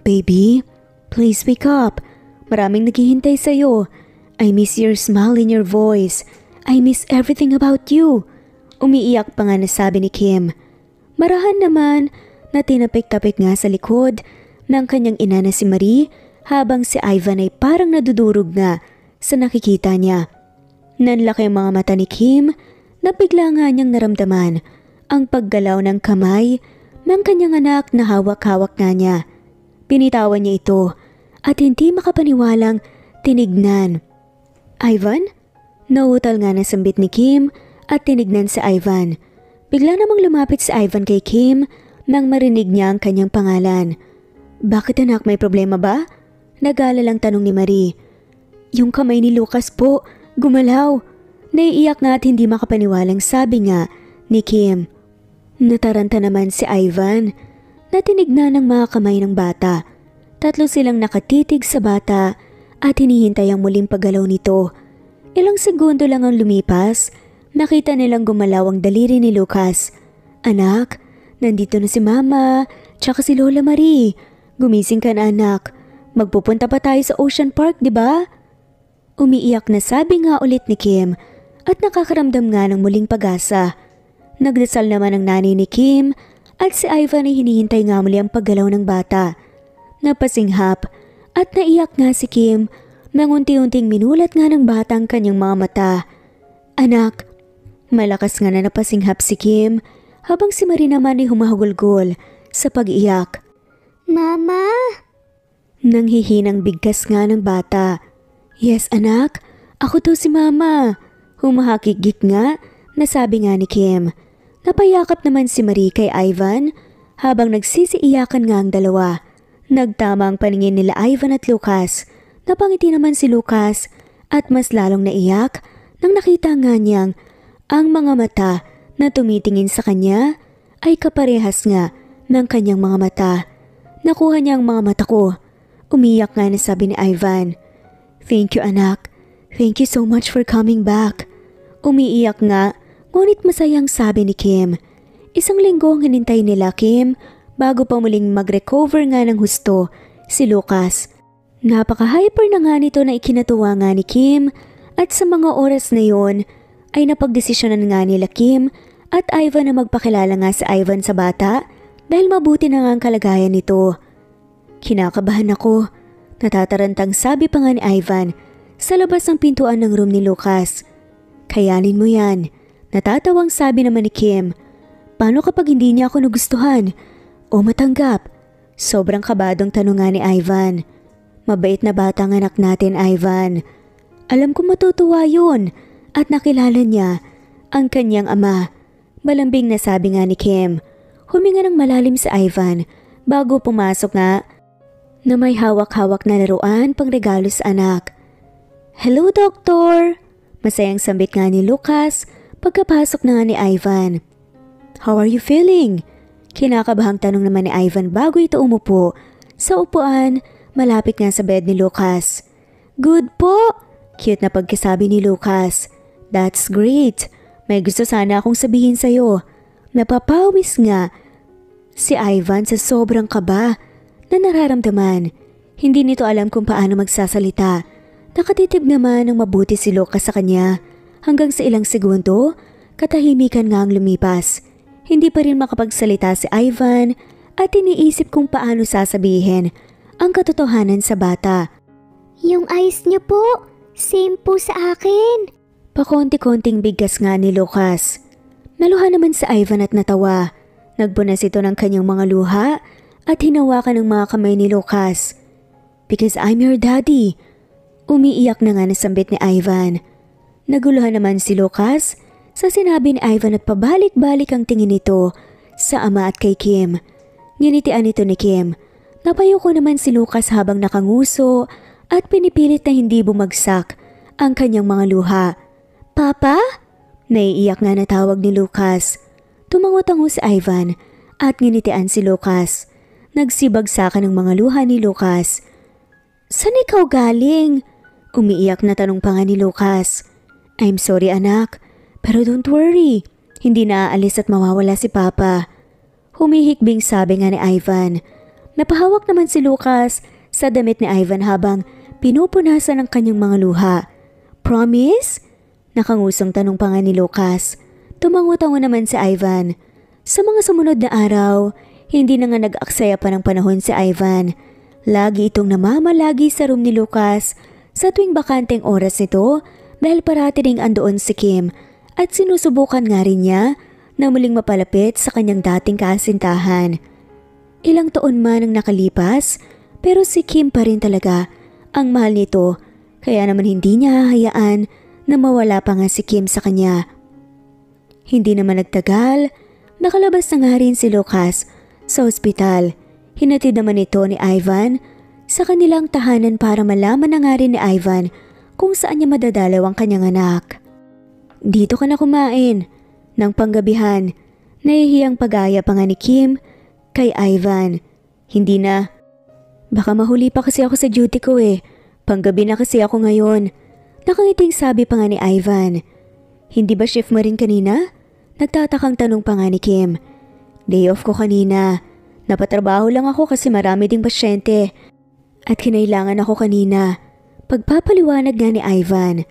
Baby, please wake up. Maraming naghihintay sa'yo. I miss your smile in your voice. I miss everything about you. Umiiyak pa nga na sabi ni Kim. Marahan naman na tinapik-tapik nga sa likod ng kanyang ina na si Marie habang si Ivan ay parang nadudurog na sa nakikita niya. Nanlaki ang mga mata ni Kim na bigla nga niyang naramdaman ang paggalaw ng kamay ng kanyang anak na hawak-hawak nga niya. Pinitawan niya ito at hindi makapaniwalang tinignan. Ivan? Nautal nga na sambit ni Kim at tinignan si Ivan. Bigla namang lumapit si Ivan kay Kim nang marinig niya ang kanyang pangalan. Bakit anak, may problema ba? Nag-aalalang tanong ni Marie. Yung kamay ni Lucas po, gumalaw. Naiiyak nga at hindi makapaniwalang sabi nga ni Kim. Nataranta naman si Ivan na tinignan ng mga kamay ng bata. Tatlo silang nakatitig sa bata at hinihintay ang muling paggalaw nito. Ilang segundo lang ang lumipas, nakita nilang gumalaw ang daliri ni Lucas. Anak, nandito na si Mama, tsaka si Lola Marie. Gumising ka na anak. Magpupunta pa tayo sa Ocean Park, di ba? Umiiyak na sabi nga ulit ni Kim at nakakaramdam nga ng muling pag-asa. Nagdasal naman ang nanay ni Kim at si Ivan ay hinihintay nga muli ang paggalaw ng bata. Napasinghap at naiyak nga si Kim nang unti-unting minulat nga ng bata ang kanyang mga mata. Anak, malakas nga na napasinghap si Kim habang si Marie naman ay humahugulgol sa pag-iyak. Mama? Nanghihinang bigkas nga ng bata. Yes anak, ako to si Mama. Humahakikik nga na sabi nga ni Kim. Napayakap naman si Marie kay Ivan habang nagsisiiyakan nga ang dalawa. Nagtama ang paningin nila Ivan at Lucas. Napangiti naman si Lucas at mas lalong naiyak nang nakita nga niyang ang mga mata na tumitingin sa kanya ay kaparehas nga ng kanyang mga mata. Nakuha niya ang mga mata ko. Umiyak nga na sabi ni Ivan. Thank you anak. Thank you so much for coming back. Umiiyak nga, ngunit masayang sabi ni Kim. Isang linggo ang hinintay nila Kim bago pa muling mag-recover nga ng husto si Lucas. Napaka-hyper na nga nito na ikinatuwa nga ni Kim at sa mga oras na yon ay napagdesisyonan nga nila Kim at Ivan na magpakilala nga sa Ivan sa bata dahil mabuti na nga ang kalagayan nito. Kinakabahan ako, natatarantang sabi pa nga ni Ivan sa labas ng pintuan ng room ni Lucas. Kayanin mo yan, natatawang sabi naman ni Kim. Paano kapag hindi niya ako nagustuhan o matanggap? Sobrang kabadong tanong nga ni Ivan. Mabait na bata ang anak natin, Ivan. Alam ko matutuwa yun at nakilala niya ang kanyang ama. Malambing na sabi nga ni Kim. Huminga ng malalim si Ivan bago pumasok nga na may hawak-hawak na laruan pang regalo sa anak. Hello, Doctor! Masayang sambit nga ni Lucas pagkapasok na nga ni Ivan. How are you feeling? Kinakabahang tanong naman ni Ivan bago ito umupo sa upuan malapit nga sa bed ni Lucas. Good po! Cute na pagkasabi ni Lucas. That's great. May gusto sana akong sabihin sa'yo. Napapawis nga si Ivan sa sobrang kaba na nararamdaman. Hindi nito alam kung paano magsasalita. Nakatitib naman ng mabuti si Lucas sa kanya. Hanggang sa ilang segundo, katahimikan nga ang lumipas. Hindi pa rin makapagsalita si Ivan at iniisip kung paano sasabihin ang katotohanan sa bata. Yung eyes niyo po, same po sa akin. Pakonti-konting bigkas nga ni Lucas. Naluha naman si Ivan at natawa. Nagbunas ito ng kanyang mga luha at hinawakan ng mga kamay ni Lucas. Because I'm your daddy. Umiiyak na nga nasambit ni Ivan. Naguluhan naman si Lucas sa sinabi ni Ivan at pabalik-balik ang tingin nito sa ama at kay Kim. Nginitian ito ni Kim. Napayuko naman si Lucas habang nakanguso at pinipilit na hindi bumagsak ang kanyang mga luha. Papa? Naiiyak nga na tawag ni Lucas. Tumango-tango si Ivan at nginitian si Lucas. Nagsibagsakan ng mga luha ni Lucas. Saan ikaw galing? Umiiyak na tanong pa nga ni Lucas. I'm sorry anak, pero don't worry. Hindi na aalis at mawawala si Papa. Humihikbing sabi nga ni Ivan. Napahawak naman si Lucas sa damit ni Ivan habang pinupunasan ang kanyang mga luha. Promise? Nakangusong tanong pa nga ni Lucas. Tumango-tango naman si Ivan. Sa mga sumunod na araw, hindi na nga nag-aksaya pa ng panahon si Ivan. Lagi itong namamalagi sa room ni Lucas sa tuwing bakanteng oras nito dahil parati ring andoon si Kim at sinusubukan nga rin niya na muling mapalapit sa kanyang dating kaasintahan. Ilang taon man ang nakalipas pero si Kim pa rin talaga ang mahal nito kaya naman hindi niya hahayaan na mawala pa nga si Kim sa kanya. Hindi naman nagtagal, nakalabas na nga rin si Lucas sa ospital. Hinatid naman ito ni Ivan sa kanilang tahanan para malaman na nga rin ni Ivan kung saan niya madadalaw ang kanyang anak. Dito ka na kumain. Nang panggabihan, nahihiyang pag-aya pa nga ni Kim kay Ivan. Hindi na. Baka mahuli pa kasi ako sa duty ko eh. Panggabi na kasi ako ngayon. Nakangiting sabi pa nga ni Ivan. Hindi ba shift mo rin kanina? Nagtatakang tanong pa nga ni Kim. Day off ko kanina. Napatrabaho lang ako kasi marami ding pasyente at kinailangan ako kanina. Pagpapaliwanag nga ni Ivan,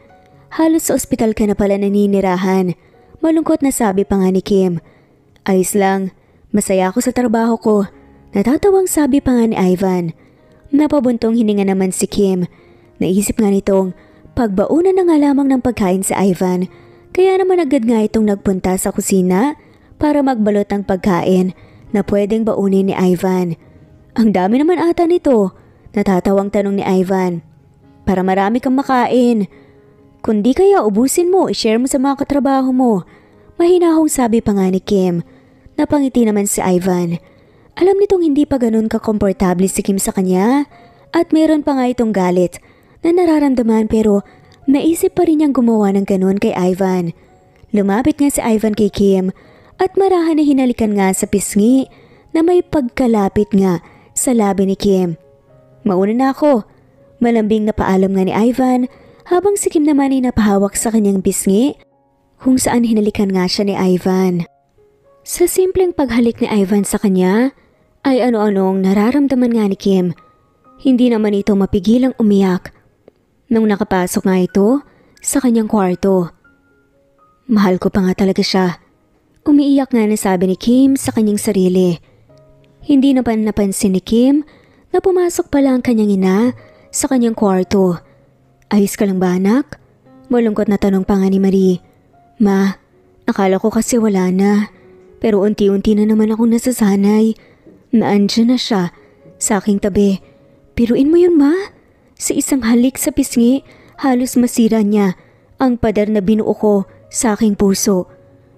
halos sa ospital ka na pala naninirahan. Malungkot na sabi pa nga ni Kim. Ayos lang, masaya ako sa trabaho ko. Natatawang sabi pa nga ni Ivan. Napabuntong hininga naman si Kim. Naisip nga nitong pagbaunan na nga lamang ng pagkain sa Ivan. Kaya naman agad nga itong nagpunta sa kusina para magbalot ng pagkain na pwedeng baunin ni Ivan. Ang dami naman ata nito, natatawang tanong ni Ivan. Para marami kang makain. Kundi kaya ubusin mo, i-share mo sa mga katrabaho mo. Mahinahong sabi pa nga ni Kim. Napangiti naman si Ivan. Alam nitong hindi pa ganun kakomportable si Kim sa kanya at meron pa nga itong galit na nararamdaman pero naisip pa rin niyang gumawa ng ganun kay Ivan. Lumapit nga si Ivan kay Kim at marahan na hinalikan nga sa pisngi na may pagkalapit nga sa labi ni Kim. Mauna na ako. Malambing na paalam nga ni Ivan habang si Kim naman ay napahawak sa kanyang pisngi kung saan hinalikan nga siya ni Ivan. Sa simpleng paghalik ni Ivan sa kanya ay ano-anong nararamdaman nga ni Kim. Hindi naman ito mapigilang umiyak nung nakapasok nga ito sa kanyang kwarto. Mahal ko pa nga talaga siya. Umiiyak nga na sabi ni Kim sa kanyang sarili. Hindi na pa napansin ni Kim na pumasok pala ang kanyang ina sa kanyang kwarto. Ayos ka lang ba anak? Malungkot na tanong pa nga ni Marie. Ma, akala ko kasi wala na. Pero unti-unti na naman akong nasasanay na andyan na siya sa aking tabi. Piruin mo yun ma? Sa isang halik sa pisngi, halos masira niya ang pader na binuo ko sa aking puso.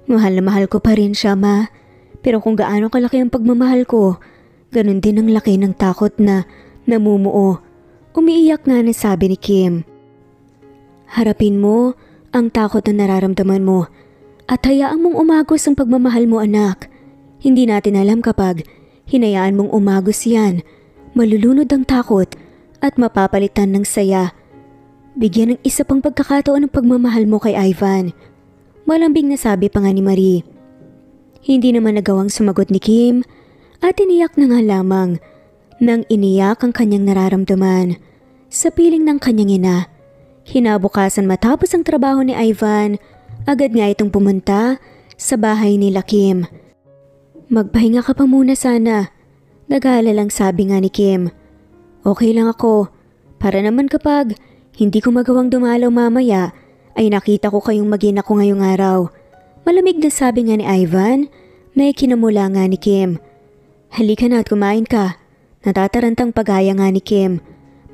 Mahal na mahal ko pa rin siya ma. Pero kung gaano kalaki ang pagmamahal ko, ganun din ang laki ng takot na namumuo. Umiiyak nga na sabi ni Kim. Harapin mo ang takot na nararamdaman mo at hayaan mong umagos ang pagmamahal mo anak. Hindi natin alam kapag hinayaan mong umagos yan, malulunod ang takot at mapapalitan ng saya. Bigyan ng isa pang pagkakataon ng pagmamahal mo kay Ivan. Malambing na sabi pa nga ni Marie. Hindi naman nagawang sumagot ni Kim at iniyak na nga lamang nang iniyak ang kanyang nararamdaman sa piling ng kanyang ina. Kinabukasan matapos ang trabaho ni Ivan, agad nga itong pumunta sa bahay nila Kim. Magpahinga ka pa muna sana, nag-aalalang sabi nga ni Kim. Okay lang ako, para naman kapag hindi ko magawang dumalaw mamaya ay nakita ko kayong mag-ina ko ngayong araw. Malamig na sabi nga ni Ivan na ikinamula nga ni Kim. Halika na at kumain ka. Natatarantang pagaya nga ni Kim.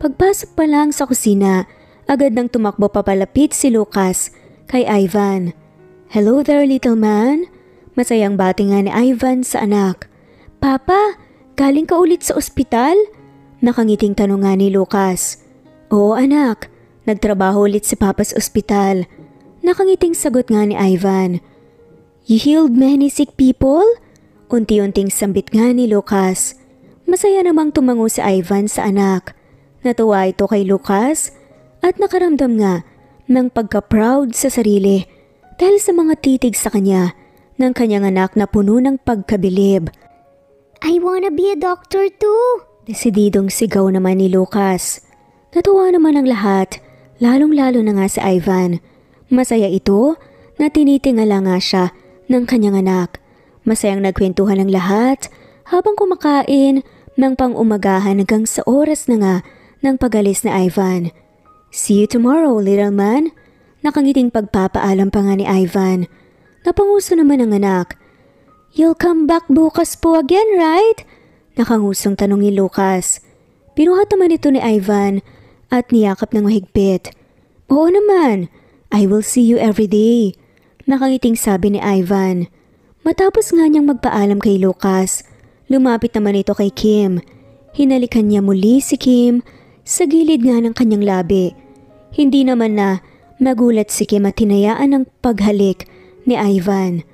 Pagpasok pa lang sa kusina, agad nang tumakbo papalapit si Lucas kay Ivan. Hello there little man. Masayang bati nga ni Ivan sa anak. Papa, galing ka ulit sa ospital? Nakangiting tanong nga ni Lucas. Oo anak, nagtrabaho ulit si Papa sa ospital. Nakangiting sagot nga ni Ivan. You healed many sick people? Unti-unting sambit nga ni Lucas. Masaya namang tumango si Ivan sa anak. Natuwa ito kay Lucas at nakaramdam nga ng pagka-proud sa sarili dahil sa mga titig sa kanya ng kanyang anak na puno ng pagkabilib. I wanna be a doctor too! Desididong sigaw naman ni Lucas. Natuwa naman ang lahat, lalong-lalo na nga si Ivan. Masaya ito na tinitingala nga siya ng kanyang anak. Masayang nagkwentuhan ang lahat habang kumakain ng pang-umagahan hanggang sa oras na nga ng pag-alis na Ivan. See you tomorrow, little man. Nakangiting pagpapaalam pa nga ni Ivan. Napanguso naman ang anak. You'll come back bukas po again, right? Nakangusong tanong ni Lucas. Pinuhat naman ito ni Ivan at niyakap ng mahigpit. Oo naman, I will see you every day. Nakangiting sabi ni Ivan. Matapos nga niyang magpaalam kay Lucas, lumapit naman ito kay Kim. Hinalikan niya muli si Kim sa gilid nga ng kanyang labi. Hindi naman na magulat si Kim at hinayaan ang paghalik ni Ivan.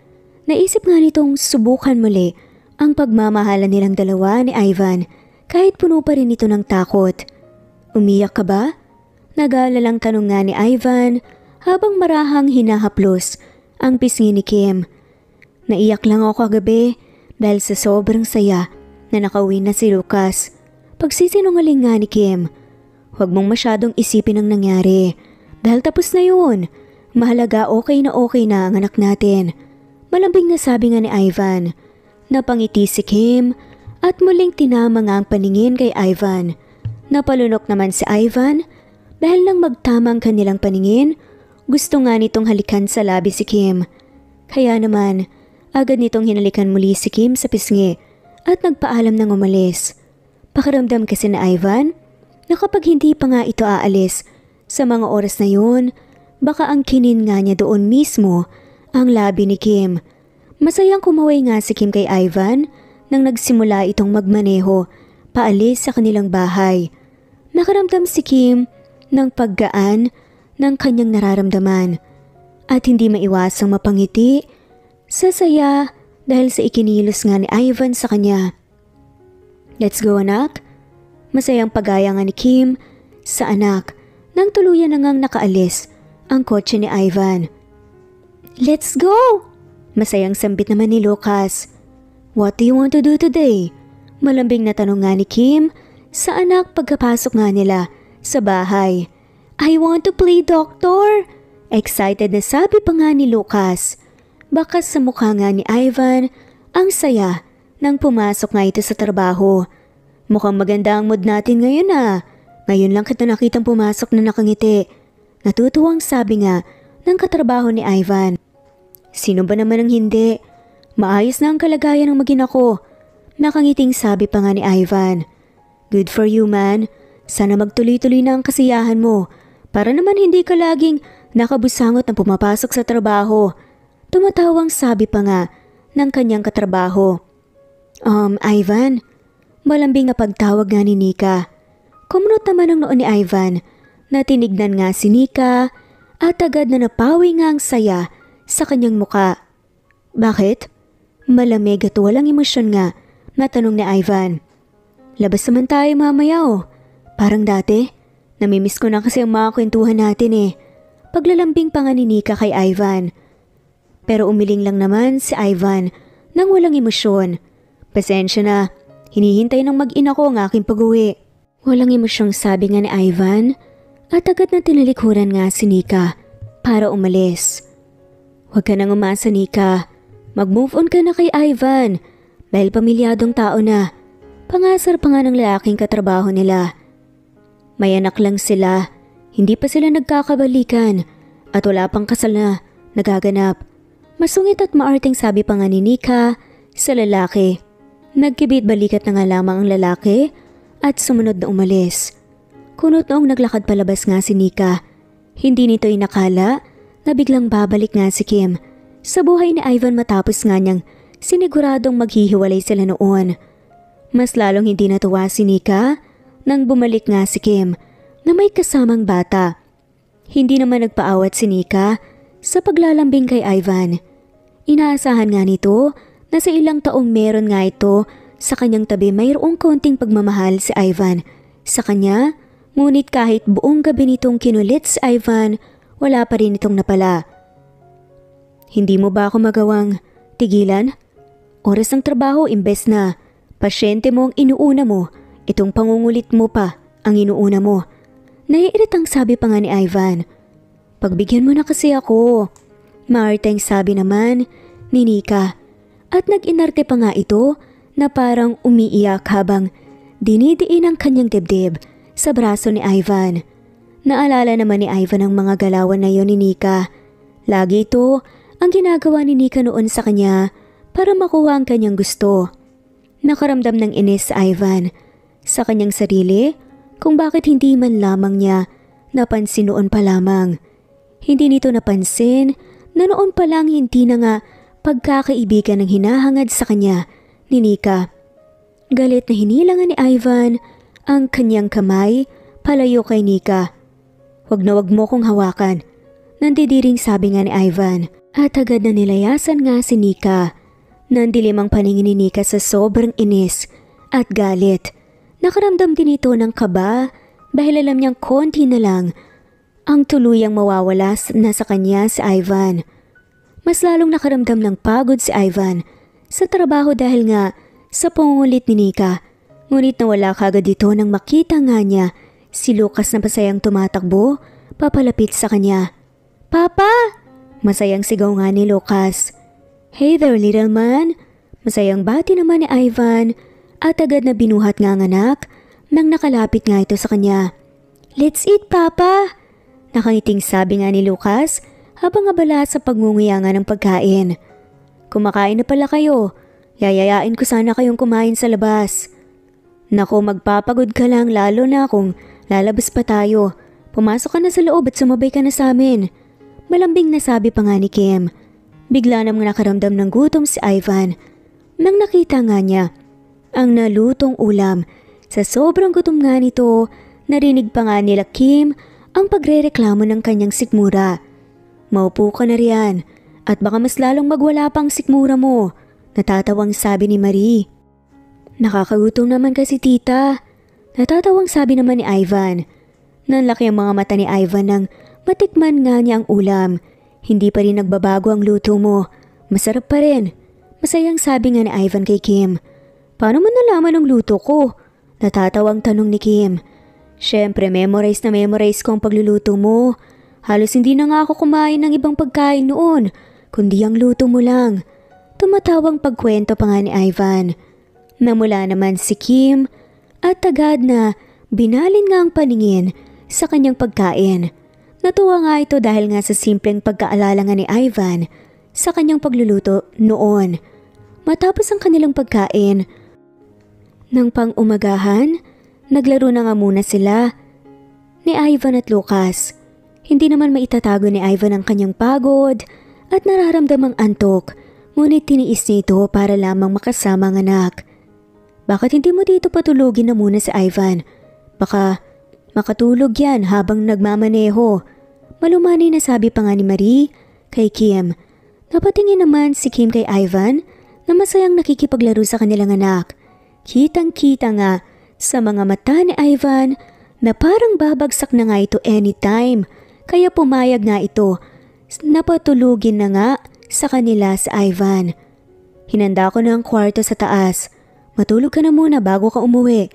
Naisip nga nitong subukan muli ang pagmamahalan nilang dalawa ni Ivan kahit puno pa rin ito ng takot. Umiyak ka ba? Nag-aalalang tanong nga ni Ivan habang marahang hinahaplos ang pisngi ni Kim. Naiyak lang ako kagabi dahil sa sobrang saya na nakauwi na si Lucas. Pagsisinungaling nga ni Kim. Huwag mong masyadong isipin ang nangyari dahil tapos na yun. Mahalaga okay na ang anak natin. Malambing na sabi nga ni Ivan. Napangiti si Kim at muling tinama nga ang paningin kay Ivan. Napalunok naman si Ivan dahil nang magtama ang kanilang paningin, gusto nga nitong halikan sa labi si Kim. Kaya naman, agad nitong hinalikan muli si Kim sa pisngi at nagpaalam ng umalis. Pakiramdam kasi na Ivan na kapag hindi pa nga ito aalis sa mga oras na yun, baka ang kinin nga niya doon mismo ang labi ni Kim. Masayang kumaway nga si Kim kay Ivan nang nagsimula itong magmaneho paalis sa kanilang bahay. Nakaramdam si Kim ng paggaan ng kanyang nararamdaman at hindi maiwasang mapangiti sa saya dahil sa ikinilos nga ni Ivan sa kanya. Let's go anak. Masayang pagaya nga ni Kim sa anak nang tuluyan na ngang nakaalis ang kotse ni Ivan. Let's go! Masayang sambit naman ni Lucas. What do you want to do today? Malambing na tanong nga ni Kim sa anak pagkapasok nga nila sa bahay. I want to play doctor! Excited na sabi pa nga ni Lucas. Baka sa mukha nga ni Ivan ang saya nang pumasok nga ito sa trabaho. Mukhang maganda ang mood natin ngayon ah. Ngayon lang kita nakitang pumasok na nakangiti. Natutuwang sabi nga ng katrabaho ni Ivan. Sino ba naman ang hindi? Maayos na ang kalagayan ng mag-ina ko. Nakangiting sabi pa nga ni Ivan. Good for you man. Sana magtuloy-tuloy na ang kasiyahan mo. Para naman hindi ka laging nakabusangot na pumapasok sa trabaho. Tumatawang sabi pa nga ng kanyang katrabaho. Ivan, malambing na pagtawag nga ni Nika. Kumunot naman ang noon ni Ivan na tinignan nga si Nika at agad na napawi nga ang saya sa kanyang muka. Bakit? Malamig at walang emosyon nga na tanong ni Ivan. Labas naman tayo mamaya oh. Parang dati, namimiss ko na kasi ang mga kwentuhan natin eh. Paglalambing pa nga ni Nika kay Ivan. Pero umiling lang naman si Ivan nang walang emosyon. Pasensya na, hinihintay ng mag-ina ko ang aking pag-uwi. Walang emosyong sabi nga ni Ivan at agad na tinalikuran nga si Nika para umalis. Huwag ka nang umasa, Nika. Mag-move on ka na kay Ivan dahil pamilyadong tao na. Pangasar pa nga ng lalaking katrabaho nila. May anak lang sila, hindi pa sila nagkakabalikan at wala pang kasal na nagaganap. Masungit at maarting sabi pa nga ni Nika sa lalaki. Nagkibit balikat na nga lamang ang lalaki at sumunod na umalis. Kunot noong naglakad palabas nga si Nika, hindi nito inakala na biglang babalik nga si Kim sa buhay ni Ivan matapos nga niyang siniguradong maghihiwalay sila noon. Mas lalong hindi natuwa si Nika nang bumalik nga si Kim na may kasamang bata. Hindi naman nagpaawat si Nika sa paglalambing kay Ivan. Inaasahan nga nito na sa ilang taong meron nga ito sa kanyang tabi mayroong konting pagmamahal si Ivan sa kanya, ngunit kahit buong gabi nitong kinulit si Ivan, wala pa rin itong napala. Hindi mo ba ako magawang tigilan? Oras ng trabaho imbes na pasyente mo ang inuuna mo, itong pangungulit mo pa ang inuuna mo. Naiiritang sabi pa nga ni Ivan. Pagbigyan mo na kasi ako. Maarteng sabi naman ni Nika. At nag-inarte pa nga ito na parang umiiyak habang dinidiin ang kanyang dibdib sa braso ni Ivan. Naalala naman ni Ivan ang mga galawan na yon ni Nika. Lagi ito ang ginagawa ni Nika noon sa kanya para makuha ang kanyang gusto. Nakaramdam ng inis si Ivan sa kanyang sarili kung bakit hindi man lamang niya napansin noon pa lamang. Hindi nito napansin na noon pa lang hindi na nga pagkakaibigan ng hinahangad sa kanya ni Nika. Galit na hinilangan ni Ivan ang kanyang kamay palayo kay Nika. Wag na wag mo kong hawakan. Nandidiring sabi nga ni Ivan at agad na nilayasan nga si Nika. Nandilim ang paningin ni Nika sa sobrang inis at galit. Nakaramdam din ito ng kaba dahil alam niyang konti na lang ang tuluyang mawawala na sa kanya si Ivan. Mas lalong nakaramdam ng pagod si Ivan sa trabaho dahil nga sa pangungulit ni Nika. Ngunit nawala kagad ito nang makita nga niya si Lucas na masayang tumatakbo papalapit sa kanya. Papa! Masayang sigaw nga ni Lucas. Hey there little man! Masayang bati naman ni Ivan at agad na binuhat nga ang anak nang nakalapit nga ito sa kanya. Let's eat, Papa! Nakangiting sabi nga ni Lucas habang abala sa pagngunguya nga ng pagkain. Kumakain na pala kayo. Yayayain ko sana kayong kumain sa labas. Naku, magpapagod ka lang lalo na kung lalabas pa tayo. Pumasok ka na sa loob at sumabay ka na sa amin. Malambing na sabi pa nga ni Kim. Bigla namang nakaramdam ng gutom si Ivan. Nang nakita nga niya ang nalutong ulam. Sa sobrang gutom nga nito, narinig pa nga nila Kim ang pagrereklamo ng kanyang sikmura. Maupo ka na riyan at baka mas lalong magwala pang sikmura mo, natatawang sabi ni Marie. Nakakagutom naman kasi tita, natatawang sabi naman ni Ivan. Nanlaki ang mga mata ni Ivan nang matikman nga niya ang ulam. Hindi pa rin nagbabago ang luto mo, masarap pa rin. Masayang sabi nga ni Ivan kay Kim. Paano mo nalaman ang luto ko? Natatawang tanong ni Kim. Syempre memorize ko ang pagluluto mo. Halos hindi na nga ako kumain ng ibang pagkain noon, kundi ang luto mo lang. Tumatawang pagkwento pa nga ni Ivan. Namula naman si Kim at agad na binalin nga ang paningin sa kanyang pagkain. Natuwa nga ito dahil nga sa simpleng pagkaalala nga ni Ivan sa kanyang pagluluto noon. Matapos ang kanilang pagkain, nang pang-umagahan, naglaro na nga muna sila ni Ivan at Lucas. Hindi naman maitatago ni Ivan ang kanyang pagod at nararamdamang antok, ngunit tiniis niya ito para lamang makasama ang anak. Bakit hindi mo dito patulugin na muna si Ivan? Baka makatulog yan habang nagmamaneho. Malumani na sabi pa nga ni Marie kay Kim. Napatingin naman si Kim kay Ivan na masayang nakikipaglaro sa kanilang anak. Kitang-kita nga sa mga mata ni Ivan na parang babagsak na nga ito anytime. Kaya pumayag nga ito na patulugin na nga sa kanila si Ivan. Hinanda ko na ang kwarto sa taas. Matulog ka na muna bago ka umuwi.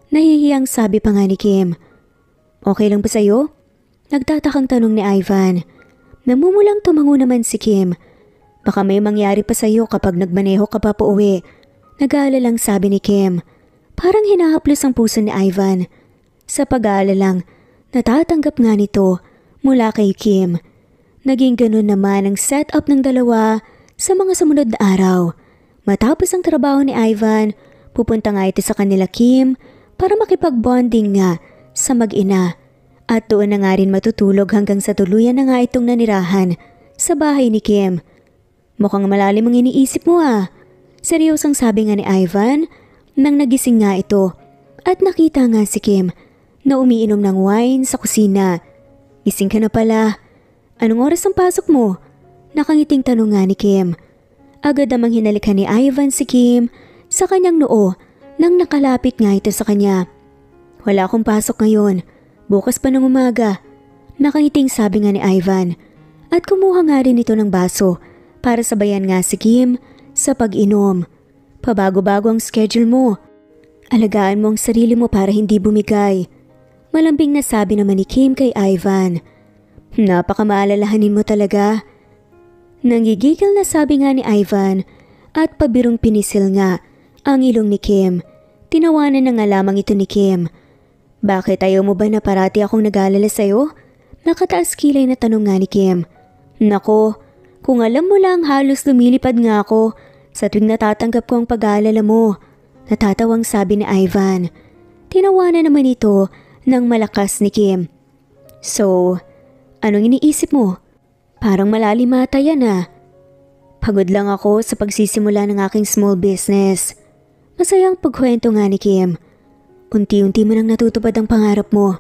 Nahihiyang sabi pa nga ni Kim. Okay lang ba sa'yo? Nagtatakang tanong ni Ivan. Namumulang tumango naman si Kim. Baka may mangyari pa sa'yo kapag nagmaneho ka pa pauwi. Nag-aalalang sabi ni Kim. Parang hinahaplos ang puso ni Ivan. Sa pag-aalalang, natatanggap nga nito mula kay Kim. Naging ganun naman ang setup ng dalawa sa mga sumunod na araw. Matapos ang trabaho ni Ivan, pupunta nga ito sa kanila Kim para makipag-bonding nga sa mag-ina. At doon na nga rin matutulog hanggang sa tuluyan na nga itong nanirahan sa bahay ni Kim. Mukhang malalim ang iniisip mo ah. Seryosang sabi nga ni Ivan nang nagising nga ito at nakita nga si Kim na umiinom ng wine sa kusina. Gising ka na pala. Anong oras ang pasok mo? Nakangiting tanong nga ni Kim. Agad namang hinalikan ni Ivan si Kim sa kanyang noo nang nakalapit nga ito sa kanya. Wala akong pasok ngayon. Bukas pa ng umaga. Nakangiting sabi nga ni Ivan at kumuha nga rin ito ng baso para sabayan nga si Kim sa pag-inom. Pabago-bago ang schedule mo. Alagaan mo ang sarili mo para hindi bumigay. Malambing na sabi naman ni Kim kay Ivan. Napakamaalalahanin mo talaga. Nanggigigil na sabi nga ni Ivan at pabirong pinisil nga ang ilong ni Kim. Tinawanan na nga lamang ito ni Kim. Bakit ayaw mo ba na parati akong nag-aalala sa'yo? Nakataas kilay na tanong nga ni Kim. Nako, kung alam mo lang halos lumilipad nga ako sa tuwing natatanggap ko ang pag-aalala mo. Natatawang sabi ni Ivan. Tinawanan naman ito ng malakas ni Kim. So, anong iniisip mo? Parang malalim ata yan ah. Pagod lang ako sa pagsisimula ng aking small business. Masayang pagkwento nga ni Kim. Unti-unti mo nang natutupad ang pangarap mo.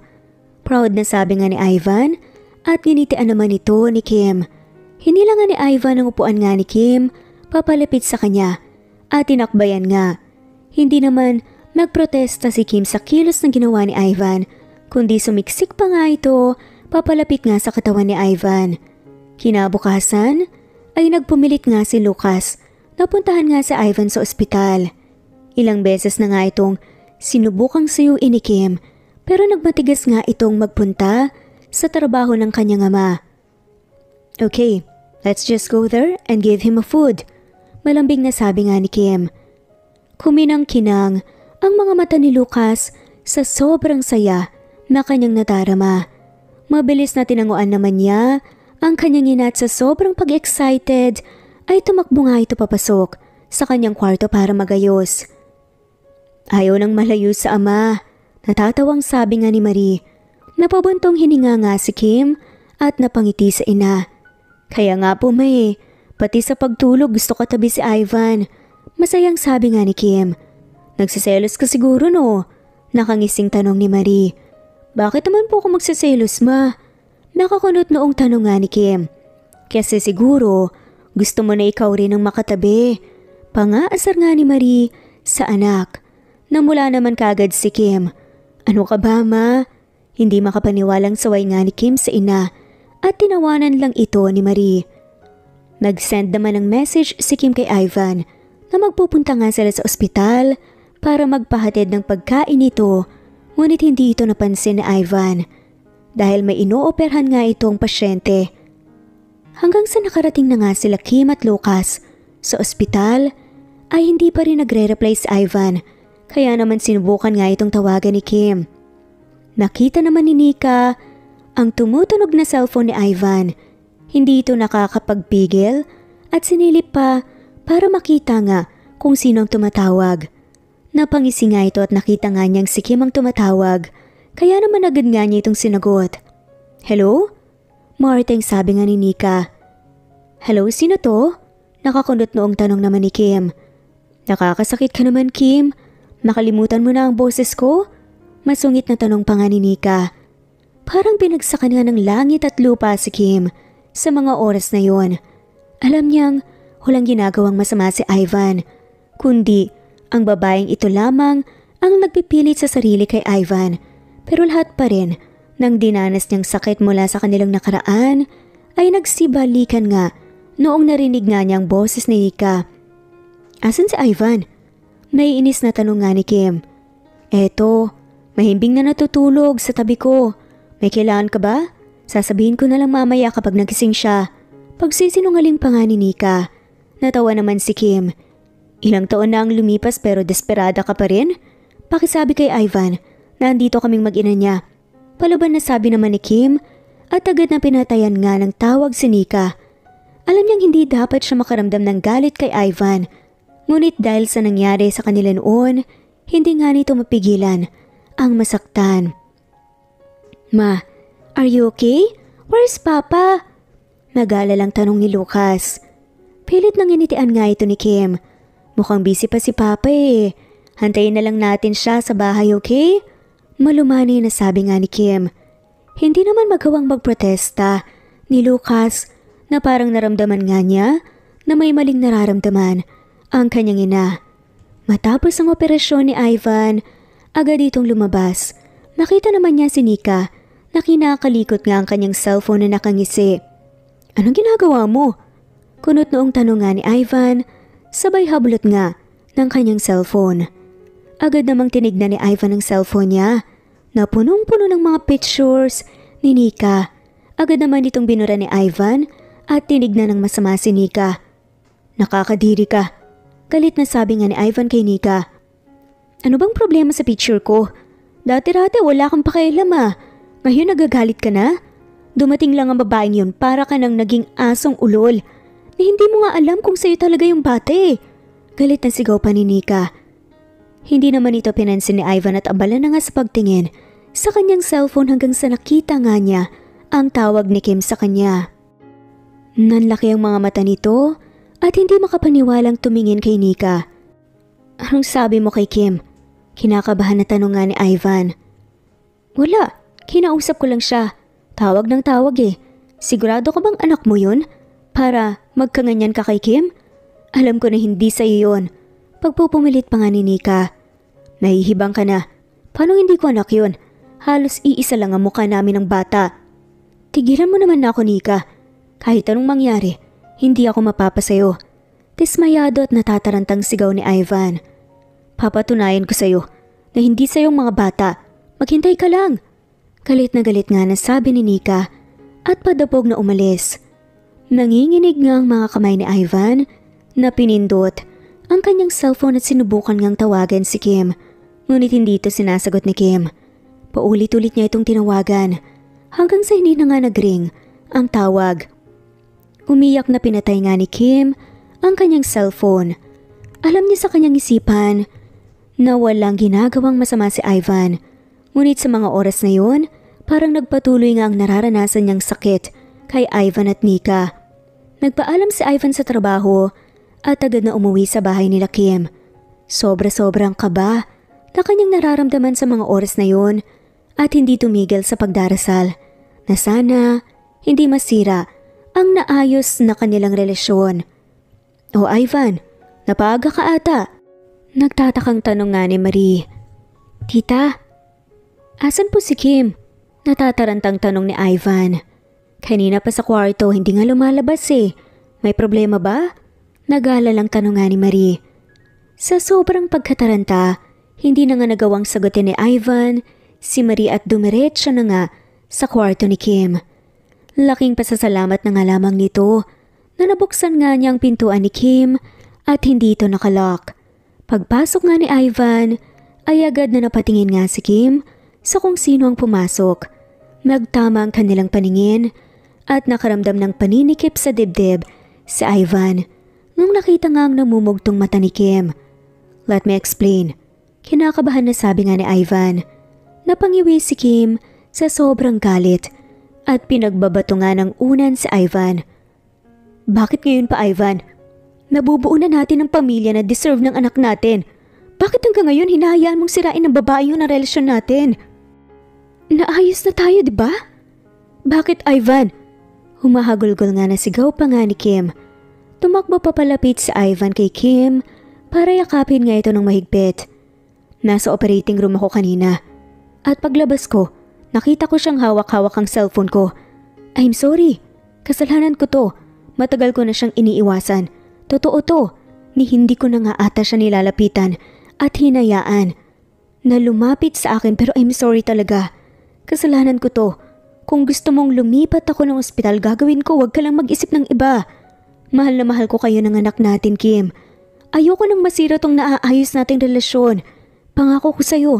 Proud na sabi nga ni Ivan at ginitian naman ito ni Kim. Hindi lang nga ni Ivan ang upuan nga ni Kim, papalapit sa kanya at tinakbayan nga. Hindi naman nagprotesta si Kim sa kilos ng ginawa ni Ivan, kundi sumiksik pa nga ito, papalapit nga sa katawan ni Ivan. Kinabukasan ay nagpumilit nga si Lucas. Napuntahan nga si Ivan sa ospital. Ilang beses na nga itong sinubukang suyuin ni Kim pero nagmatigas nga itong magpunta sa trabaho ng kanyang ama. Okay, let's just go there and give him a food. Malambing na sabi nga ni Kim. Kuminang-kinang ang mga mata ni Lucas sa sobrang saya na kanyang nadarama. Mabilis na tinanguan naman niya ang kanyang ina at sa sobrang pag-excited ay tumakbo nga ito papasok sa kanyang kwarto para magayos. Ayaw nang malayo sa ama. Natatawang sabi nga ni Marie. Napabuntong hininga nga si Kim at napangiti sa ina. Kaya nga po may, pati sa pagtulog gusto ko tabi si Ivan. Masayang sabi nga ni Kim. Nagsiselos ka siguro no? Nakangising tanong ni Marie. Bakit naman po ako magsiselos ma? Nakakunot noong tanong nga ni Kim. Kasi siguro gusto mo na ikaw rin ang makatabi. Pangaasar nga ni Marie sa anak. Namula naman kagad si Kim. Ano ka ba ma? Hindi makapaniwalang saway nga ni Kim sa ina at tinawanan lang ito ni Marie. Nag-send naman ng message si Kim kay Ivan na magpupunta nga sila sa ospital para magpahatid ng pagkain nito, ngunit hindi ito napansin ni Ivan dahil may inooperhan nga itong pasyente. Hanggang sa nakarating na nga sila Kim at Lucas sa ospital ay hindi pa rin nagre-reply si Ivan. Kaya naman sinubukan nga itong tawagan ni Kim. Nakita naman ni Nika ang tumutunog na cellphone ni Ivan. Hindi ito nakakapagpigil at sinilip pa para makita nga kung sino ang tumatawag. Napangisi nga ito at nakita nga niyang si Kim ang tumatawag. Kaya naman agad nga niya itong sinagot. Hello? Marteng sabi nga ni Nika. Hello, sino to? Nakakunot noong tanong naman ni Kim. Nakakasakit ka naman Kim. Nakalimutan mo na ang boses ko? Masungit na tanong pa nga ni Nika. Parang binagsakan nga ng langit at lupa si Kim sa mga oras na yon. Alam niyang walang ginagawang masama si Ivan, kundi ang babaeng ito lamang ang nagpipilit sa sarili kay Ivan. Pero lahat pa rin nang dinanas niyang sakit mula sa kanilang nakaraan ay nagsibalikan nga noong narinig nga niyang boses ni Nika. Asan si Ivan? Naiinis na tanong nga ni Kim. Eto, mahimbing na natutulog sa tabi ko. May kailangan ka ba? Sasabihin ko na lang mamaya kapag nagising siya. Pagsisinungaling pa nga ni Nika. Natawa naman si Kim. Ilang taon na ang lumipas pero desperada ka pa rin? Pakisabi kay Ivan na andito kaming mag-ina niya. Palaban na sabi naman ni Kim at agad na pinatayan nga ng tawag si Nika. Alam niyang hindi dapat siya makaramdam ng galit kay Ivan. Ngunit dahil sa nangyari sa kanila noon, hindi nga nito mapigilan ang masaktan. Ma, are you okay? Where's Papa? Nag-aalalang tanong ni Lucas. Pilit nang initian nga ito ni Kim. Mukhang busy pa si Papa eh. Hantayin na lang natin siya sa bahay, okay? Malumani na sabi nga ni Kim. Hindi naman magawang magprotesta ni Lucas na parang naramdaman nga niya na may maling nararamdaman ang kanyang ina. Matapos ang operasyon ni Ivan, agad itong lumabas. Nakita naman niya si Nika na kinakalikot nga ang kanyang cellphone na nakangisi. Anong ginagawa mo? Kunot noong tanong nga ni Ivan, sabay hablot nga ng kanyang cellphone. Agad namang tinignan ni Ivan ang cellphone niya na punong-puno ng mga pictures ni Nika. Agad naman itong binura ni Ivan at tinignan ng masama si Nika. Nakakadiri ka. Galit na sabi nga ni Ivan kay Nika. Ano bang problema sa picture ko? Dati-dati wala kang pakialam ah. Ngayon nagagalit ka na? Dumating lang ang babaeng yun para ka nang naging asong ulol. Na hindi mo nga alam kung sa'yo talaga yung bate. Galit na sigaw pa ni Nika. Hindi naman ito pinansin ni Ivan at abala na nga sa pagtingin sa kanyang cellphone hanggang sa nakita nga niya ang tawag ni Kim sa kanya. Nanlaki ang mga mata nito at hindi makapaniwalang tumingin kay Nika. Anong sabi mo kay Kim? Kinakabahan na tanong nga ni Ivan. Wala, kinausap ko lang siya. Tawag ng tawag eh. Sigurado ka bang anak mo yun? Para magkanganyan ka kay Kim? Alam ko na hindi sa iyo yun. Pagpupumilit pa nga ni Nika. Nahihibang ka na. Paano hindi ko anak yun? Halos iisa lang ang mukha namin ng bata. Tigilan mo naman na ako, Nika. Kahit anong mangyari, hindi ako mapapasayo. Dismayado at natatarantang sigaw ni Ivan. Papatunayan ko sa'yo na hindi sa'yong mga bata. Maghintay ka lang. Galit nga na sabi ni Nika at padabog na umalis. Nanginginig nga ang mga kamay ni Ivan na pinindot ang kanyang cellphone at sinubukan ngang tawagan si Kim. Ngunit hindi ito sinasagot ni Kim. Paulit-ulit niya itong tinawagan hanggang sa hindi na nga nagring ang tawag. Umiyak na pinatay nga ni Kim ang kanyang cellphone. Alam niya sa kanyang isipan na walang ginagawang masama si Ivan. Ngunit sa mga oras na yun, parang nagpatuloy nga ang nararanasan niyang sakit kay Ivan at Nika. Nagpaalam si Ivan sa trabaho at agad na umuwi sa bahay nila Kim. Sobra-sobrang kaba na kanyang nararamdaman sa mga oras na yun at hindi tumigil sa pagdarasal na sana hindi masira ang naayos na kanilang relasyon. O Ivan, napaaga ka ata? Nagtatakang tanong nga ni Marie. Tita, asan po si Kim? Natatarantang tanong ni Ivan. Kanina pa sa kwarto, hindi nga lumalabas eh. May problema ba? Nag-aalalang tanong nga ni Marie. Sa sobrang pagkataranta, hindi na nga nagawang sagutin ni Ivan si Marie at dumiretso na nga sa kwarto ni Kim. Laking pasasalamat na nga lamang nito na nabuksan nga niya ang pintuan ni Kim at hindi ito nakalock. Pagpasok nga ni Ivan ay agad na napatingin nga si Kim sa kung sino ang pumasok. Nagtama ang kanilang paningin at nakaramdam ng paninikip sa dibdib si Ivan nung nakita nga ang namumugtong mata ni Kim. Let me explain. Kinakabahan na sabi nga ni Ivan. Napangiwi si Kim sa sobrang galit at pinagbabato nga ng unan si Ivan. Bakit ngayon pa, Ivan? Nabubuo na natin ang pamilya na deserve ng anak natin. Bakit hanggang ngayon hinahayaan mong sirain ng babae yun ang relasyon natin? Naayos na tayo, di ba? Bakit, Ivan? Humahagulgol nga na sigaw pa nga ni Kim. Tumakbo pa palapit si Ivan kay Kim para yakapin nga ito ng mahigpit. Nasa operating room ako kanina. At paglabas ko, nakita ko siyang hawak-hawak ang cellphone ko. I'm sorry. Kasalanan ko to. Matagal ko na siyang iniiwasan. Totoo to. ni hindi ko na nga ata siya nilalapitan at hinayaan na lumapit sa akin, pero I'm sorry talaga. Kasalanan ko to. Kung gusto mong lumipat ako ng ospital, gagawin ko, wag ka lang mag-isip ng iba. Mahal na mahal ko kayo ng anak natin, Kim. Ayoko nang masira tong naaayos nating relasyon. Pangako ko sa'yo,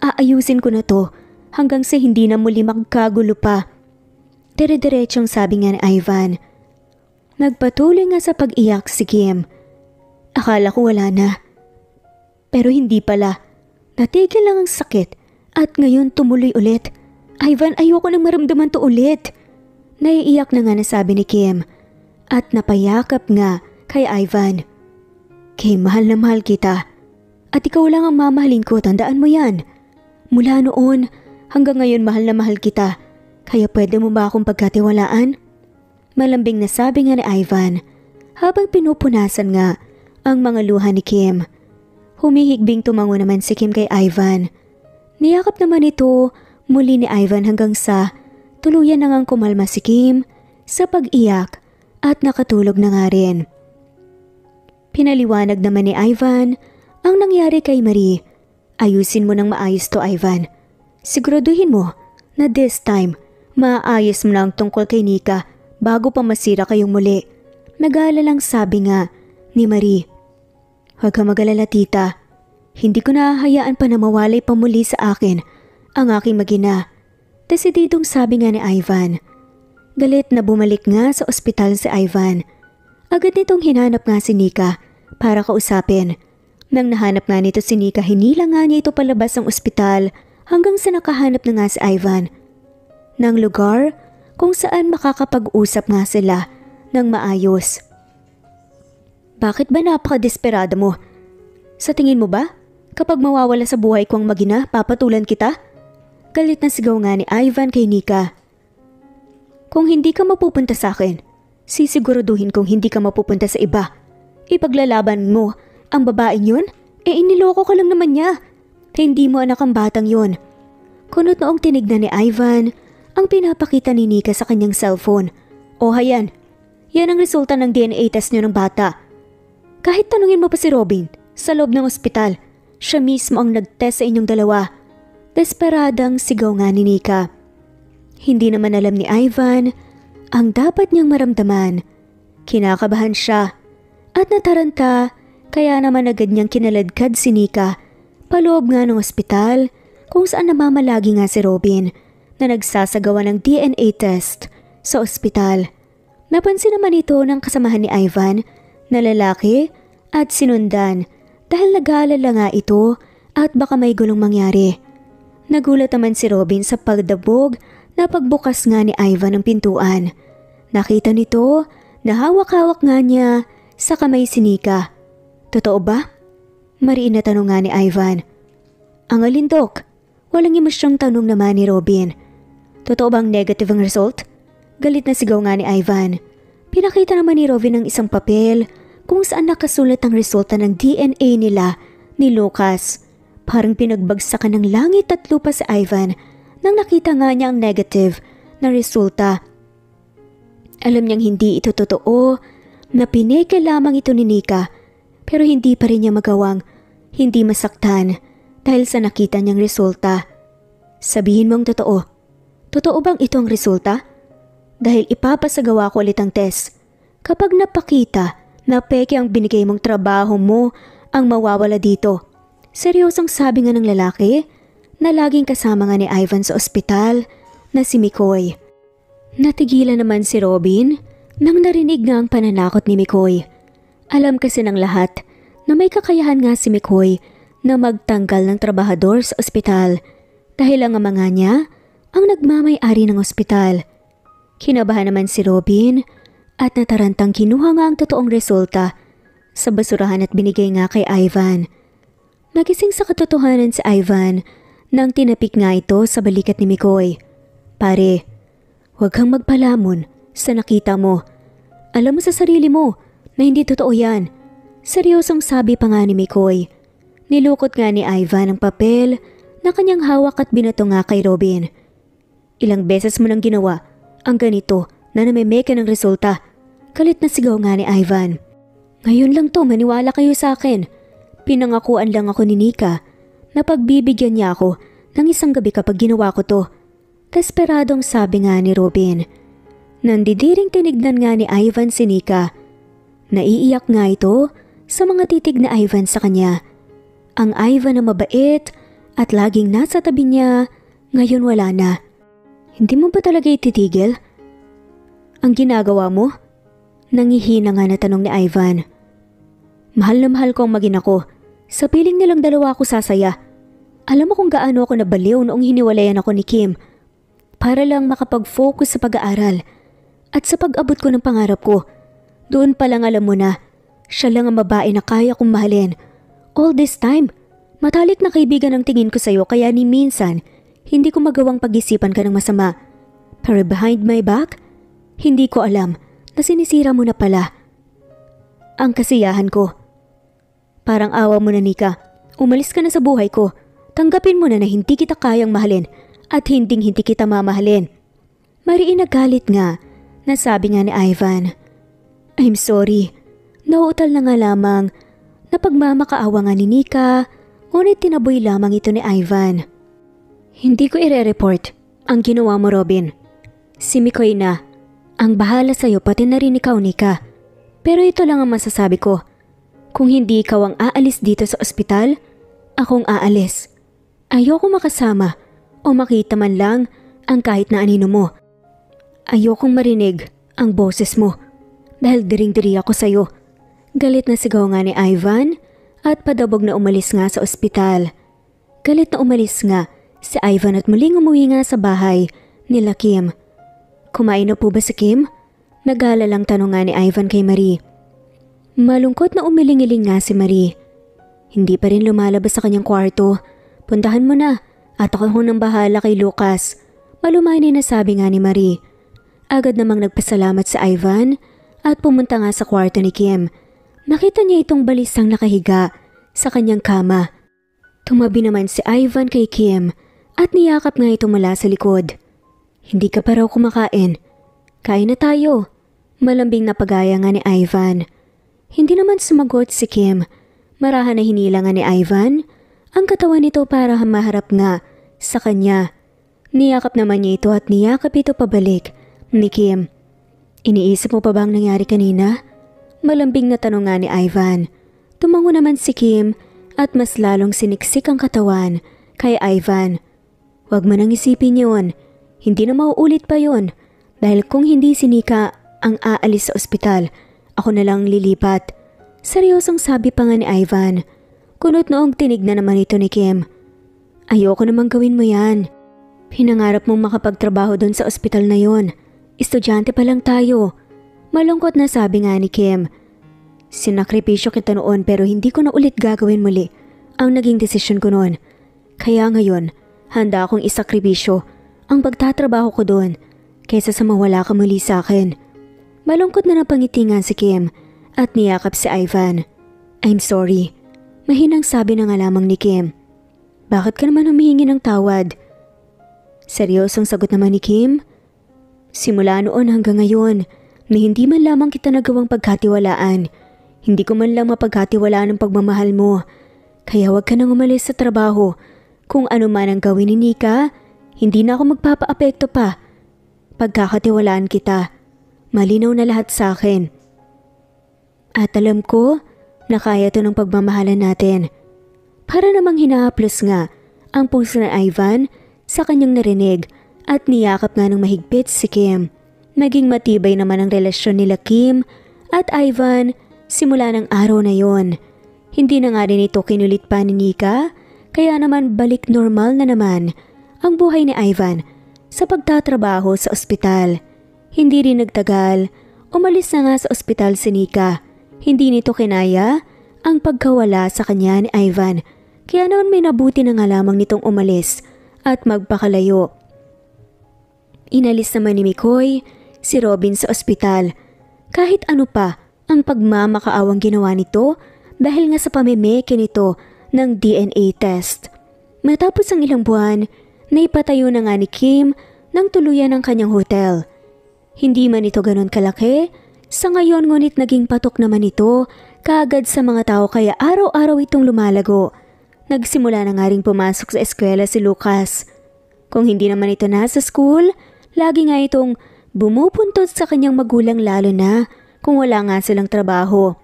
aayusin ko na to hanggang sa hindi na muli magkagulo pa. Dire-diretsong sabi nga ni Ivan. Nagpatuloy nga sa pag-iyak si Kim. Akala ko wala na. Pero hindi pala. Natigil lang ang sakit at ngayon tumuloy ulit. Ivan, ayoko nang maramdaman to ulit. Naiiyak na nga nasabi ni Kim at napayakap nga kay Ivan. Kim, mahal na mahal kita. At ikaw lang ang mamahalin ko, tandaan mo yan. Mula noon hanggang ngayon mahal na mahal kita. Kaya pwede mo ba akong pagkatiwalaan? Malambing na sabi nga ni Ivan habang pinupunasan nga ang mga luha ni Kim. Humihigbing tumango naman si Kim kay Ivan. Niyakap naman ito muli ni Ivan hanggang sa tuluyan na ngang kumalma si Kim sa pag-iyak at nakatulog na nga rin. Pinaliwanag naman ni Ivan ang nangyari kay Marie. Ayusin mo nang maayos to, Ivan. Siguraduhin mo na this time maayos mo lang tungkol kay Nika bago pa masira kayong muli. Nag-aalalang sabi nga ni Marie. Huwag ka mag-alala, tita. Hindi ko nahahayaan pa na mawalay pa muli sa akin ang aking mag-ina. Desididong sabi nga ni Ivan. Galit na bumalik nga sa ospital si Ivan. Agad nitong hinanap nga si Nika para kausapin. Nang nahanap nga nito si Nika, hinila nga niya ito palabas ng ospital hanggang sa nakahanap na nga si Ivan ng lugar kung saan makakapag-usap nga sila ng maayos. Bakit ba napaka-desperado mo? Sa tingin mo ba, kapag mawawala sa buhay ko ang mag-ina, papatulan kita? Galit na sigaw nga ni Ivan kay Nika. Kung hindi ka mapupunta sa akin, sisiguraduhin kong hindi ka mapupunta sa iba. Ipaglalaban mo ang babaeng yun? Iniloko ka lang naman niya. Hindi mo anak ang batang yun. Kunot noong tinignan ni Ivan ang pinapakita ni Nika sa kanyang cellphone. O hayan, yan ang resulta ng DNA test niyo ng bata. Kahit tanungin mo pa si Robin sa loob ng ospital, siya mismo ang nag-test sa inyong dalawa. Desperadang sigaw nga ni Nika. Hindi naman alam ni Ivan ang dapat niyang maramdaman. Kinakabahan siya at nataranta, kaya naman agad niyang kinaladkad si Nika paloob nga ng ospital kung saan namamalagi nga si Robin na nagsasagawa ng DNA test sa ospital. Napansin naman ito ng kasamahan ni Ivan na lalaki at sinundan dahil nag-aalala nga ito at baka may gulong mangyari. Nagulat naman si Robin sa pagdabog na pagbukas nga ni Ivan ng pintuan. Nakita nito na hawak-hawak nga niya sa kamay si Nika. Totoo ba? Mariin na tanong nga ni Ivan. Ang alin, Dok? Walang emosyong tanong naman ni Robin. Totoo bang negative ang result? Galit na sigaw nga ni Ivan. Pinakita naman ni Robin ang isang papel kung saan nakasulat ang resulta ng DNA nila ni Lucas. Parang pinagbagsakan ng langit at lupa si Ivan nang nakita nga niya ang negative na resulta. Alam niyang hindi ito totoo, na pineke lamang ito ni Nika, pero hindi pa rin niya magawang hindi masaktan dahil sa nakita niyang resulta. Sabihin mong totoo. Totoo bang ito ang resulta? Dahil ipapasagawa ko ulit ang test. Kapag napakita na peke ang binigay mong trabaho mo ang mawawala dito. Seryosong sabi nga ng lalaki na laging kasama nga ni Ivan sa ospital na si Mikoy. Natigilan naman si Robin nang narinig nga ang pananakot ni Mikoy. Alam kasi ng lahat na may kakayahan nga si Mikoy na magtanggal ng trabahador sa ospital dahil ang ama nga niya ang nagmamay-ari ng ospital. Kinabahan naman si Robin at natarantang kinuha nga ang totoong resulta sa basurahan at binigay nga kay Ivan. Nagising sa katotohanan si Ivan nang tinapik nga ito sa balikat ni Mikoy. Pare, huwag kang magpalamon sa nakita mo. Alam mo sa sarili mo na hindi totoo yan. Seryosong sabi pa nga ni Mikoy. Nilukot nga ni Ivan ang papel na kanyang hawak at binato nga kay Robin. Ilang beses mo nang ginawa ang ganito na namimeke ng resulta. Galit na sigaw nga ni Ivan. Ngayon lang to, maniwala kayo sa akin. Pinangakuan lang ako ni Nika na pagbibigyan niya ako ng isang gabi kapag ginawa ko to. Desperadong sabi nga ni Robin. Nandidiring tinignan nga ni Ivan si Nika. Naiiyak nga ito sa mga titig na Ivan sa kanya. Ang Ivan na mabait at laging nasa tabi niya, ngayon wala na. Hindi mo ba talaga ititigil ang ginagawa mo? Nangihina nga na tanong ni Ivan. Mahal na mahal ko ang magina ko. Sa piling nilang dalawa ako sasaya. Alam mo kung gaano ako nabaliw noong hiniwalayan ako ni Kim. Para lang makapag-focus sa pag-aaral at sa pag-abot ko ng pangarap ko. Doon pa lang alam mo na, siya lang ang babae na kaya kong mahalin. All this time, matalik na kaibigan ang tingin ko sa'yo kaya ni minsan, hindi ko magawang pag-isipan ka ng masama. Pero behind my back, hindi ko alam na sinisira mo na pala ang kasiyahan ko. Parang awa mo na, Nika. Umalis ka na sa buhay ko. Tanggapin mo na hindi kita kayang mahalin at hindi kita mamahalin. Mariin nagalit nga, nasabi nga ni Ivan. I'm sorry. Nauutal na nga lamang na pagmamakaawa nga ni Nika, ngunit tinaboy lamang ito ni Ivan. Hindi ko ire-report ang ginawa mo, Robin. Si Mikoy na ang bahala sa'yo pati na rin ikaw, Nika. Pero ito lang ang masasabi ko. Kung hindi ikaw ang aalis dito sa ospital, akong aalis. Ayoko makasama o makita man lang ang kahit na anino mo. Ayokong marinig ang boses mo dahil diring-diri ako sa'yo. Galit na sigaw nga ni Ivan at padabog na umalis nga sa ospital. Galit na umalis nga si Ivan at muling umuwi nga sa bahay nila Kim. Kumain na po ba si Kim? Nag-aalalang tanong nga ni Ivan kay Marie. Malungkot na umiling-iling nga si Marie. Hindi pa rin lumalabas sa kanyang kwarto. Puntahan mo na at ako nang bahala kay Lucas. Malumay na sabi nga ni Marie. Agad namang nagpasalamat si Ivan at pumunta nga sa kwarto ni Kim. Nakita niya itong balisang nakahiga sa kanyang kama. Tumabi naman si Ivan kay Kim at niyakap nga ito mula sa likod. Hindi ka pa raw kumakain. Kain na tayo. Malambing na pagaya nga ni Ivan. Hindi naman sumagot si Kim. Marahan na hinila nga ni Ivan ang katawan nito para maharap nga sa kanya. Niyakap naman niya ito at niyakap ito pabalik ni Kim. Iniisip mo pa bang nangyari kanina? Malambing na tanong nga ni Ivan. Tumango naman si Kim at mas lalong siniksik ang katawan kay Ivan. Huwag mo nang isipin yun. Hindi na mauulit pa yun. Dahil kung hindi si Nika ang aalis sa ospital, ako na lang lilipat. Seryosong sabi pa nga ni Ivan. Kunot noong tinignan naman ito ni Kim. Ayoko namang gawin mo yan. Pinangarap mong makapagtrabaho doon sa ospital na yon. Estudyante pa lang tayo. Malungkot na sabi nga ni Kim. Sinakripisyo kita noon pero hindi ko na ulit gagawin muli ang naging desisyon ko noon. Kaya ngayon, handa akong isakripisyo ang pagtatrabaho ko doon kaysa sa mawala ka muli sa akin. Malungkot na napangitingan si Kim at niyakap si Ivan. I'm sorry. Mahinang sabi na nga lamang ni Kim. Bakit ka naman humihingi ng tawad? Seryosong sagot naman ni Kim. Simula noon hanggang ngayon na hindi man lamang kita nagawang pagkatiwalaan. Hindi ko man lang mapagkatiwalaan ang pagmamahal mo. Kaya huwag ka nang umalis sa trabaho. Kung ano man ang gawin ni Nika, hindi na ako magpapaapekto pa. Pagkakatiwalaan kita. Malinaw na lahat sa akin. At alam ko na kaya to ng pagmamahalan natin. Para namang hinahaplos nga ang puso ng Ivan sa kanyang narinig at niyakap nga ng mahigpit si Kim. Naging matibay naman ang relasyon nila Kim at Ivan simula ng araw na yon. Hindi na nga rin ito kinulit pa ni Nika, kaya naman balik normal na naman ang buhay ni Ivan sa pagtatrabaho sa ospital. Hindi rin nagtagal, umalis na nga sa ospital si Nika. Hindi nito kinaya ang pagkawala sa kanya ni Ivan, kaya noon may nabuti na nga lamang nitong umalis at magpakalayo. Inalis naman ni Mikoy si Robin sa ospital. Kahit ano pa ang pagmamakaawang ginawa nito dahil nga sa pamimeke nito ng DNA test. Matapos ang ilang buwan, naipatayo na nga ni Kim ng tuluyan ang kanyang hotel. Hindi man ito ganon kalaki, Sa ngayon ngunit naging patok naman ito kaagad sa mga tao kaya araw-araw itong lumalago. Nagsimula na nga ring pumasok sa eskwela si Lucas. Kung hindi naman ito nasa school, lagi nga itong bumupuntot sa kanyang magulang lalo na kung wala nga silang trabaho.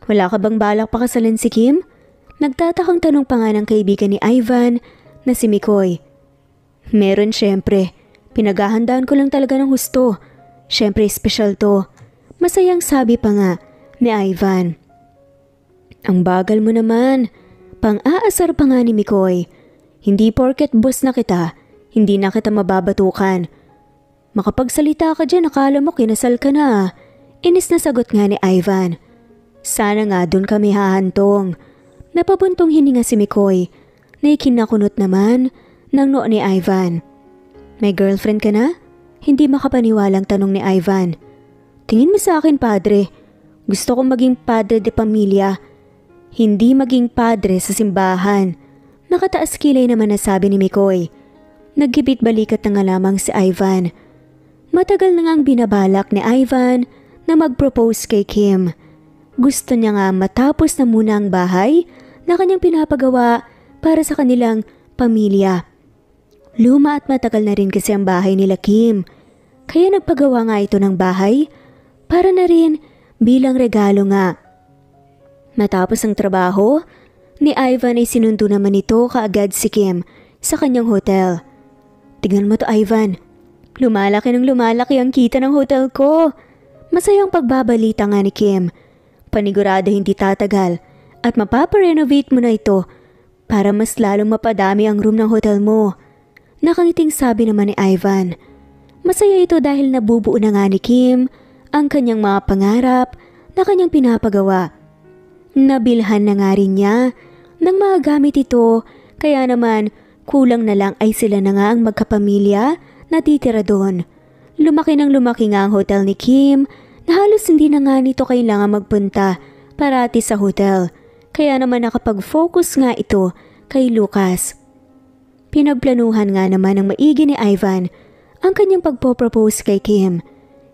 Wala ka bang balak pakasalan si Kim? Nagtatakang tanong pa nga ng kaibigan ni Ivan na si Mikoy. Meron syempre. Pinaghahandaan ko lang talaga ng husto. Syempre special to. Masayang sabi pa nga ni Ivan. Ang bagal mo naman. Pang-aasar pa nga ni Mikoy. Hindi porket boss na kita, hindi na kita mababatukan. Makapagsalita ka dyan, akala mo kinasal ka na. Inis na sagot nga ni Ivan. Sana nga dun kami hahantong. Napabuntong hininga si Mikoy na ikinakunot naman ng noo ni Ivan. May girlfriend ka na? Hindi makapaniwalang tanong ni Ivan. Tingin mo sa akin, padre. Gusto kong maging padre de pamilya. Hindi maging padre sa simbahan. Nakataas kilay naman na sabi ni Mikoy. Naggibit balikat na nga lamang si Ivan. Matagal na ngang binabalak ni Ivan na mag-propose kay Kim. Gusto niya nga matapos na muna ang bahay na kanyang pinapagawa para sa kanilang pamilya. Luma at matagal na rin kasi ang bahay nila Kim. Kaya nagpagawa nga ito ng bahay para na rin bilang regalo nga. Matapos ang trabaho, ni Ivan ay sinundo naman ito kaagad si Kim sa kanyang hotel. Tingnan mo to Ivan, lumalaki ng lumalaki ang kita ng hotel ko. Masayang pagbabalita nga ni Kim. Panigurado hindi tatagal at mapaparenovate mo na ito para mas lalong mapadami ang room ng hotel mo. Nakangiting sabi naman ni Ivan. Masaya ito dahil nabubuo na nga ni Kim ang kanyang mga pangarap na kanyang pinapagawa. Nabilhan na nga rin niya ng mga gamit ito kaya naman kulang na lang ay sila na nga ang magkapamilya na titira doon. Lumaki nga ang hotel ni Kim na halos hindi na nga nito kailangan magpunta parati sa hotel. Kaya naman nakapag-focus nga ito kay Lucas. Pinagplanuhan nga naman ng maigi ni Ivan ang kanyang pagpo-propose kay Kim.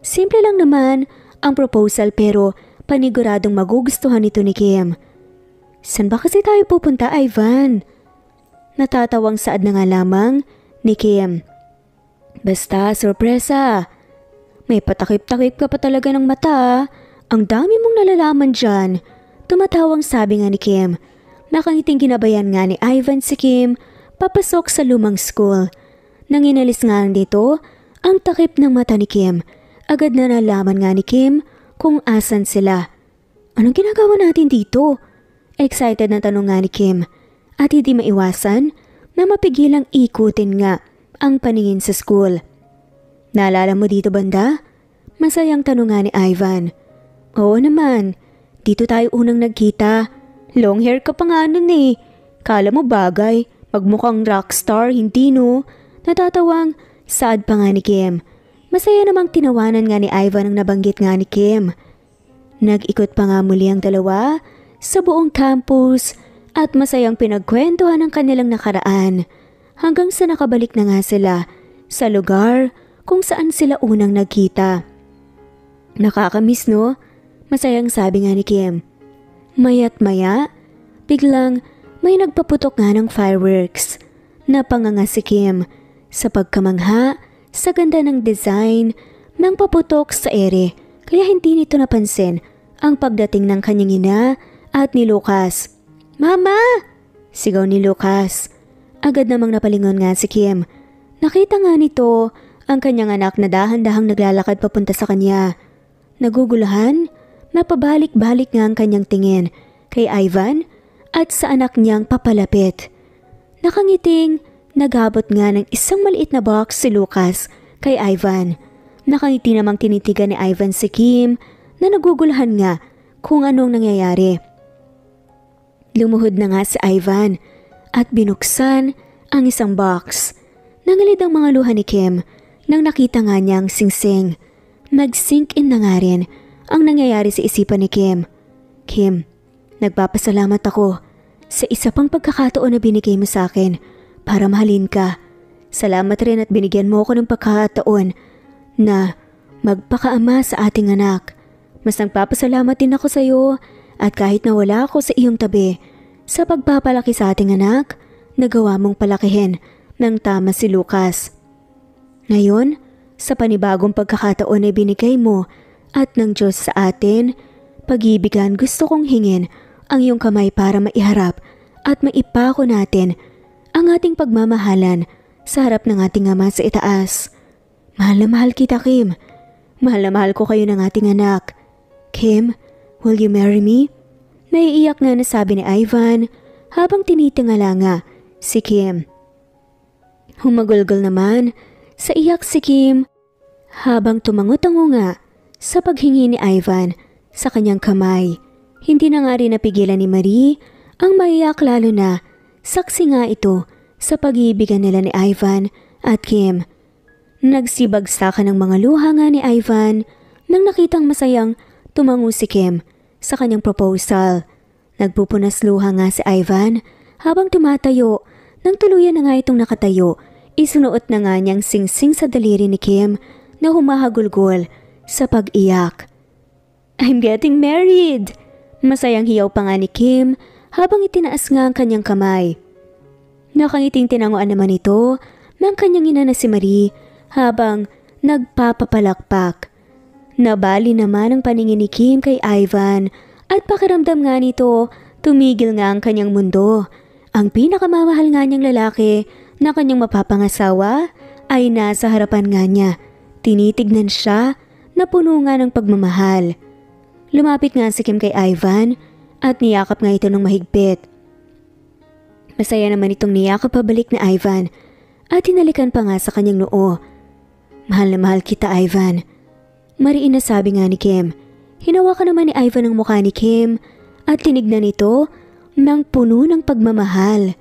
Simple lang naman ang proposal pero paniguradong magugustuhan ito ni Kim. San ba kasi tayo pupunta, Ivan? Natatawang saad na nga lamang ni Kim. Basta, sorpresa. May patakip-takip ka pa talaga ng mata. Ang dami mong nalalaman dyan. Tumatawang sabi nga ni Kim. Nakangiting ginabayan nga ni Ivan si Kim papasok sa lumang school. Nang inalis nga dito, ang takip ng mata ni Kim. Agad na nalaman nga ni Kim kung asan sila. Anong ginagawa natin dito? Excited na tanong nga ni Kim. At hindi maiwasan na mapigilang ikutin nga ang paningin sa school. Naalala mo dito banda? Masayang tanong nga ni Ivan. Oo naman, dito tayo unang nagkita. Long hair ka pa nga nun eh. Kala mo bagay, magmukhang rockstar, hindi no? Natatawang saad pa nga ni Kim. Masaya namang tinawanan nga ni Ivan ang nabanggit nga ni Kim. Nag-ikot pa nga muli ang dalawa sa buong campus at masayang pinagkwentuhan ang kanilang nakaraan hanggang sa nakabalik na nga sila sa lugar kung saan sila unang nagkita. Nakakamiss no? Masayang sabi nga ni Kim. Maya't maya, biglang may nagpaputok nga ng fireworks. Napanganga si Kim sa pagkamangha sa ganda ng design ng paputok sa ere kaya hindi nito napansin ang pagdating ng kanyang ina at ni Lucas. Mama! Sigaw ni Lucas. Agad namang napalingon nga si Kim. Nakita nga nito ang kanyang anak na dahan-dahang naglalakad papunta sa kanya. Naguguluhan, napabalik-balik nga ang kanyang tingin kay Ivan at sa anak niyang papalapit. Nakangiting, nagabot nga ng isang maliit na box si Lucas kay Ivan. Nakangiti namang tinitigan ni Ivan si Kim na naguguluhan nga kung anong nangyayari. Lumuhod na nga si Ivan at binuksan ang isang box. Nangalid ang mga luha ni Kim nang nakita nga niyang singsing. Nag-sink in na nga rin ang nangyayari sa isipan ni Kim. Kim, nagpapasalamat ako sa isa pang pagkakataon na binigay mo sa akin para mahalin ka. Salamat rin at binigyan mo ako ng pagkakataon na magpakaama sa ating anak. Mas nagpapasalamat din ako sa iyo at kahit na wala ako sa iyong tabi, sa pagpapalaki sa ating anak, nagawa mong palakihin ng tama si Lucas. Ngayon, sa panibagong pagkakataon na binigay mo at ng Diyos sa atin, pag-ibigan gusto kong hingin ang iyong kamay para maiharap at maipako natin ang ating pagmamahalan sa harap ng ating Ama sa itaas. Mahal na mahal kita, Kim. Mahal na mahal ko kayo ng ating anak. Kim, will you marry me? Naiiyak nga na sabi ni Ivan habang tinitingala nga si Kim. Humagulgol naman sa iyak si Kim habang tumango-tango nga sa paghingi ni Ivan sa kanyang kamay. Hindi na nga rin napigilan ni Marie ang maiyak lalo na saksi nga ito sa pag-iibigan nila ni Ivan at Kim. Nagsibagsakan ng mga luha nga ni Ivan nang nakitang masayang tumango si Kim sa kanyang proposal. Nagpupunas luha nga si Ivan habang tumatayo. Nang tuluyan na nga itong nakatayo, isunuot na nga niyang singsing sa daliri ni Kim na humahagulgol sa pag-iyak. I'm getting married! Masayang hiyaw pa nga ni Kim habang itinaas nga ang kanyang kamay. Nakangiting tinanguan naman ito ng kanyang ina na si Marie habang nagpapapalakpak. Nabali naman ang paningin ni Kim kay Ivan at pakiramdam nga nito tumigil nga ang kanyang mundo. Ang pinakamamahal nga niyang lalaki na kanyang mapapangasawa ay nasa harapan nga niya. Tinitignan siya na puno nga ng pagmamahal. Lumapit nga si Kim kay Ivan at niyakap nga ito ng mahigpit. Masaya naman itong niyakap pabalik na Ivan at hinalikan pa nga sa kanyang noo. Mahal na mahal kita, Ivan. Mariin na sabi nga ni Kim. Hinawakan naman ni Ivan ang mukha ni Kim at tinignan ito ng puno ng pagmamahal.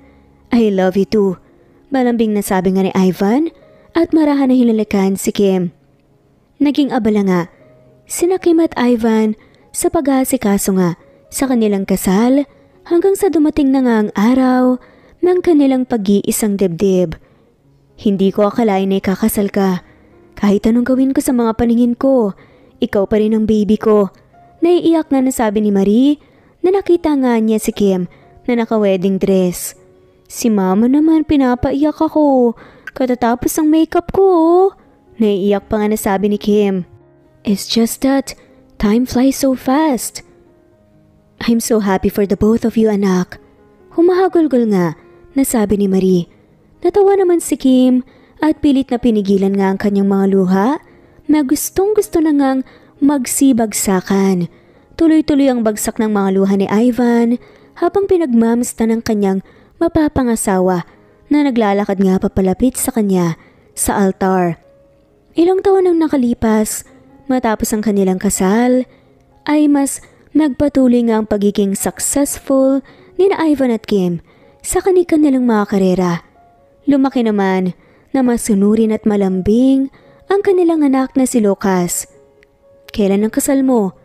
I love you too. Malambing na sabi nga ni Ivan at marahan na hinalikan si Kim. Naging abala nga sina Kim at Ivan sa pag-aasikaso nga sa kanilang kasal hanggang sa dumating na nga ang araw ng kanilang pag-iisang dibdib. Hindi ko akalain na ikakasal ka. Kahit anong gawin ko sa mga paningin ko, ikaw pa rin ang baby ko. Naiiyak nga na sabi ni Marie na nakita nga niya si Kim na naka-wedding dress. Si Mama naman pinapaiyak ako katatapos ang makeup ko. Naiiyak pa nga na sabi ni Kim. It's just that time flies so fast. I'm so happy for the both of you, anak. Humahagulgol nga na sabi ni Marie. Natawa naman si Kim at pilit na pinigilan nga ang kanyang mga luha na gustong gusto na ngang magsibagsakan. Tuloy-tuloy ang bagsak ng mga luha ni Ivan habang pinagmamasta ng kanyang mapapangasawa na naglalakad nga papalapit sa kanya sa altar. Ilang taon ang nakalipas matapos ang kanilang kasal ay mas nagpatuloy nga ang pagiging successful ni na Ivan at Kim sa kanilang mga karera. Lumaki naman na masunurin at malambing ang kanilang anak na si Lucas. Kailan ang kasal mo?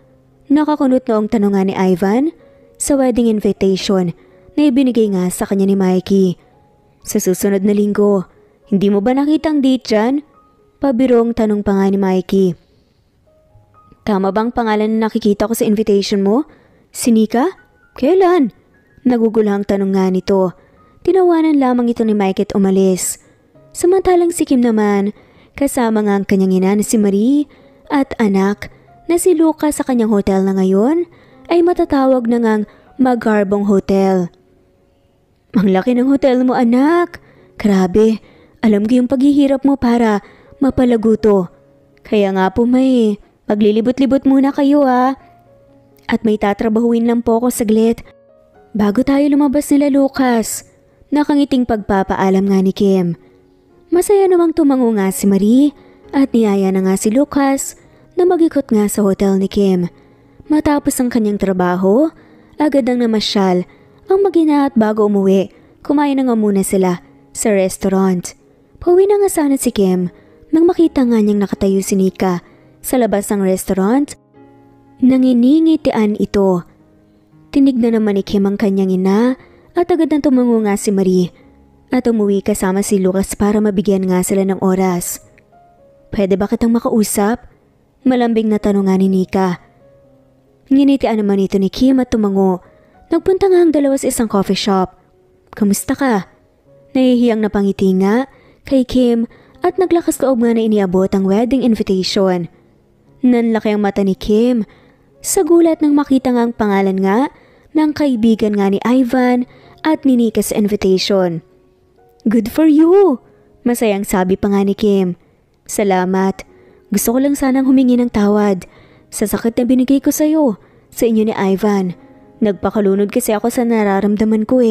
Nakakunot noong tanong nga ni Ivan sa wedding invitation na ibinigay nga sa kanya ni Mikey. Sa susunod na linggo, hindi mo ba nakita ang date dyan? Pabirong tanong pa nga ni Mikey. Tama bang pangalan na nakikita ko sa invitation mo? Si Nika? Kailan? Nagugulhang tanong nga nito. Tinawanan lamang ito ni Mikey at umalis. Samantalang si Kim naman, kasama nga ang kanyang ina na si Marie at anak na si Lucas sa kanyang hotel na ngayon ay matatawag na ngang Magarbong Hotel. Ang laki ng hotel mo, anak. Grabe, alam ko yung paghihirap mo para mapalago to. Kaya nga po may paglilibot-libot muna kayo ha. At may tatrabahuin lang po ako saglit bago tayo lumabas nila Lucas. Nakangiting pagpapaalam nga ni Kim. Masaya namang tumango nga si Marie at niyaya na nga si Lucas na mag-ikot nga sa hotel ni Kim. Matapos ang kanyang trabaho, agad ang namasyal ang mag-ina at bago umuwi, kumain na nga muna sila sa restaurant. Pauwi na nga sana si Kim nang makita nga niyang nakatayo si Nika sa labas ng restaurant. Nanginingitian ito. Tinignan naman ni Kim ang kanyang ina at agad na tumango nga si Marie at umuwi kasama si Lucas para mabigyan nga sila ng oras. Pwede ba kitang makausap? Malambing na tanong nga ni Nika. Nginitian naman ito ni Kim at tumango. Nagpunta nga ang dalawa sa isang coffee shop. Kamusta ka? Nahihiyang napangiti nga kay Kim at naglakas loob nga na iniabot ang wedding invitation. Nanlaki ang mata ni Kim. Sa gulat nang makita nga ang pangalan nga ng kaibigan nga ni Ivan at ni Nika sa invitation. Good for you! Masayang sabi pa nga ni Kim. Salamat. Gusto ko lang sanang humingi ng tawad sa sakit na binigay ko sa'yo, sa inyo ni Ivan. Nagpakalunod kasi ako sa nararamdaman ko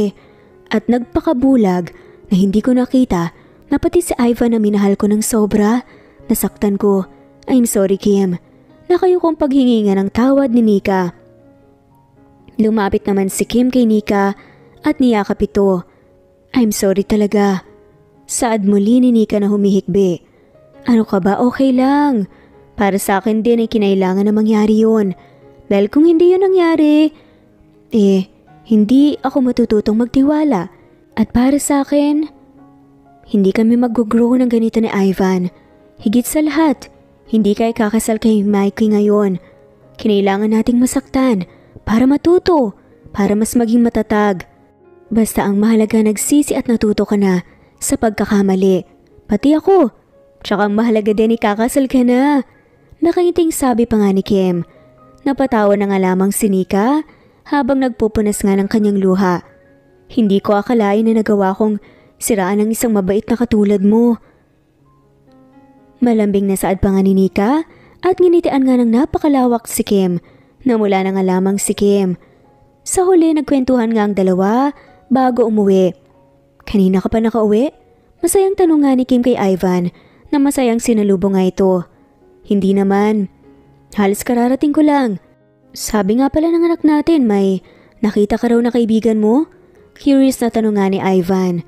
at nagpakabulag na hindi ko nakita na pati si Ivan na minahal ko ng sobra. Nasaktan ko. I'm sorry, Kim. Na kayo kong paghingi nga ng tawad ni Nika. Lumapit naman si Kim kay Nika at niyakap ito. I'm sorry talaga. Saad muli ni Nika na humihikbi. Ano ka ba? Okay lang. Para sa akin din ay kinailangan na mangyari yun. Dahil kung hindi yun nangyari, hindi ako matututong magtiwala. At para sa akin, hindi kami mag-grow ng ganito ni Ivan. Higit sa lahat, hindi kayo kakasal kay Mikey ngayon. Kinailangan nating masaktan para matuto, para mas maging matatag. Basta ang mahalaga nagsisi at natuto ka na sa pagkakamali. Pati ako. Tsaka ang mahalaga din ikakasal ka na. Nakangiting sabi pa nga ni Kim. Napatawa na nga lamang si Nika habang nagpupunas nga ng kanyang luha. Hindi ko akalain na nagawa kong siraan ng isang mabait na katulad mo. Malambing na saad pa nga ni Nika at nginitian nga ng napakalawak si Kim na mula na nga lamang si Kim. Sa huli nagkwentuhan nga ang dalawa bago umuwi. Kanina ka pa nakauwi? Masayang tanong nga ni Kim kay Ivan na masayang sinalubong nga ito. Hindi naman. Halos kararating ko lang. Sabi nga pala ng anak natin may nakita ka raw na kaibigan mo? Curious na tanong nga ni Ivan.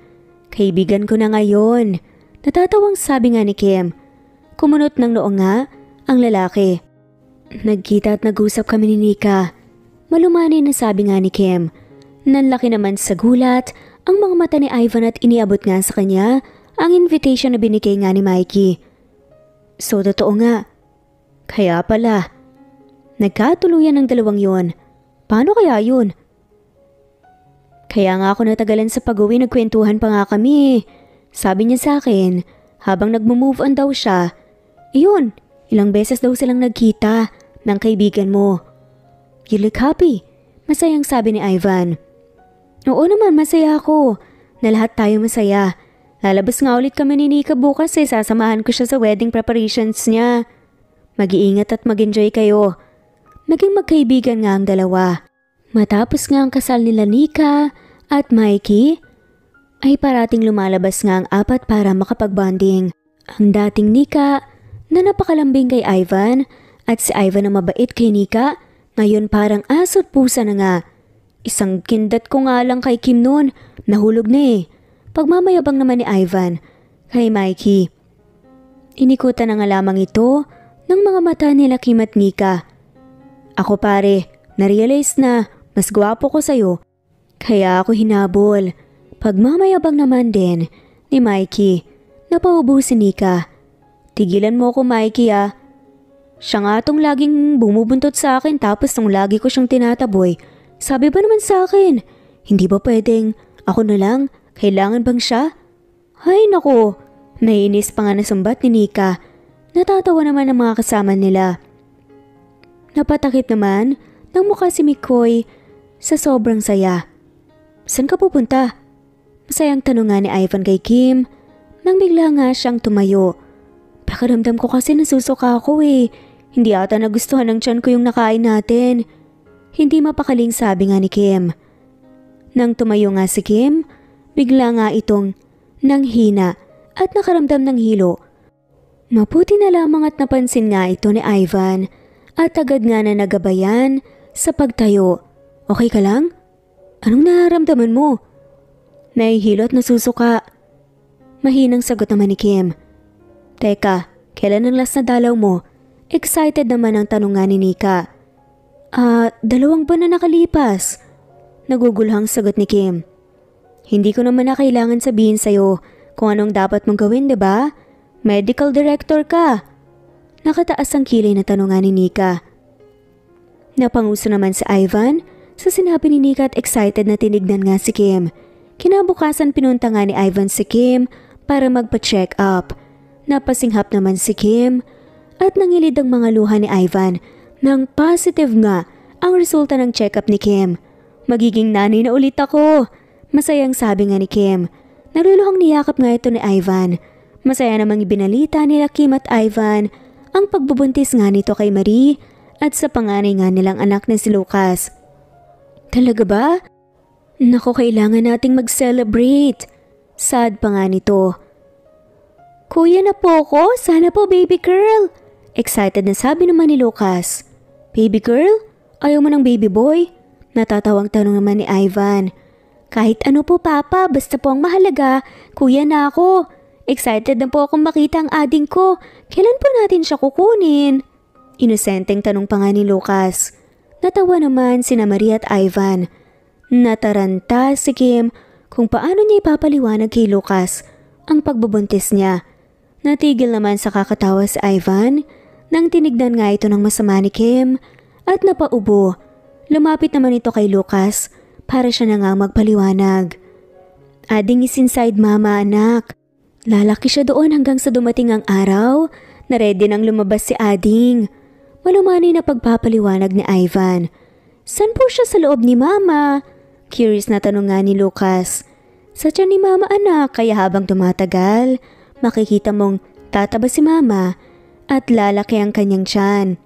Kaibigan ko na ngayon. Natatawang sabi nga ni Kim. Kumunot ng noo nga ang lalaki. Nagkita at nag-usap kami ni Nika. Malumani na sabi nga ni Kim. Nanlaki naman sa gulat ang mga mata ni Ivan at iniabot nga sa kanya ang invitation na binigay nga ni Mikey. So totoo nga. Kaya pala. Nagkatuluyan ng dalawang yon. Paano kaya yun? Kaya nga ako natagalan sa pag-uwi, nagkwentuhan pa nga kami. Sabi niya sa akin, habang nagmo-move on daw siya, iyon, ilang beses daw silang nagkita ng kaibigan mo. You look happy. Masayang sabi ni Ivan. Oo naman, masaya ako. Na lahat tayo masaya. Lalabas nga ulit kami ni Nika bukas sasamahan ko siya sa wedding preparations niya. Mag-iingat at mag-enjoy kayo. Naging magkaibigan nga ang dalawa. Matapos nga ang kasal nila Nika at Mikey, ay parating lumalabas nga ang apat para makapag-bonding. Ang dating Nika na napakalambing kay Ivan at si Ivan na mabait kay Nika, ngayon parang aso't pusa na nga. Isang kindat ko nga lang kay Kim noon, nahulog na Pagmamayabang naman ni Ivan kay Mikey. Inikutan na nga lamang ito ng mga mata nila Kim at Nika. Ako pare, narealize na mas gwapo ko sa'yo, kaya ako hinabol. Pagmamayabang naman din ni Mikey. Napaubo si Nika. Tigilan mo ako Mikey Siya nga tong laging bumubuntot sa akin tapos nung lagi ko siyang tinataboy. Sabi ba naman sa akin, hindi ba pwedeng ako na lang? Kailangan bang siya? Ay nako, naiinis pa nga nasumbat ni Nika. Natatawa naman ang mga kasama nila. Napatakip naman ng mukha si Mikoy sa sobrang saya. Saan ka pupunta? Masayang tanong nga ni Ivan kay Kim nang bigla nga siyang tumayo. Pakiramdam ko kasi nasusuka ako Hindi ata nagustuhan ng tiyan ko yung nakain natin. Hindi mapakaling sabi nga ni Kim. Nang tumayo nga si Kim, bigla nga itong nanghina at nakaramdam ng hilo. Mabuti na lamang at napansin nga ito ni Ivan at agad nga na nagabayan sa pagtayo. Okay ka lang? Anong nararamdaman mo? Nahihilo at nasusuka. Mahinang sagot naman ni Kim. Teka, kailan ang last na dalaw mo? Excited naman ang tanong nga ni Nika. 2 buwan na nakalipas. Nagugulhang sagot ni Kim. Hindi ko naman na kailangan sabihin sa'yo kung anong dapat mong gawin, diba? Medical director ka. Nakataas ang kilay na tanungan ni Nika. Napanguso naman si Ivan sa sinabi ni Nika at excited na tinignan nga si Kim. Kinabukasan pinunta nga ni Ivan si Kim para magpa-check up. Napasinghap naman si Kim at nangilid ang mga luha ni Ivan nang positive nga ang resulta ng check-up ni Kim. Magiging nanay na ulit ako. Masayang sabi nga ni Kim. Naruluhang niyakap nga ito ni Ivan. Masaya namang ibinalita nila Kim at Ivan ang pagbubuntis nga nito kay Marie at sa panganay nga nilang anak na si Lucas. Talaga ba? Naku, kailangan nating mag-celebrate. Sad pa nga nito. Kuya na po ko, sana po baby girl. Excited na sabi naman ni Lucas. Baby girl? Ayaw mo ng baby boy? Natatawang tanong naman ni Ivan. Kahit ano po papa, basta po ang mahalaga, kuya na ako. Excited na po akong makita ang ading ko. Kailan po natin siya kukunin? Inosenteng tanong pa nga ni Lucas. Natawa naman sina Marie at Ivan. Nataranta si Kim kung paano niya ipapaliwanag kay Lucas ang pagbubuntis niya. Natigil naman sa kakatawa si Ivan nang tinignan nga ito ng masama ni Kim at napaubo. Lumapit naman ito kay Lucas para siya na nga magpaliwanag. Ading is inside mama anak. Lalaki siya doon hanggang sa dumating ang araw na ready nang lumabas si Ading. Malumani na pagpapaliwanag ni Ivan. San po siya sa loob ni mama? Curious na tanong nga ni Lucas. Sa tiyan ni mama anak, kaya habang tumatagal, makikita mong tataba si mama at lalaki ang kanyang tiyan.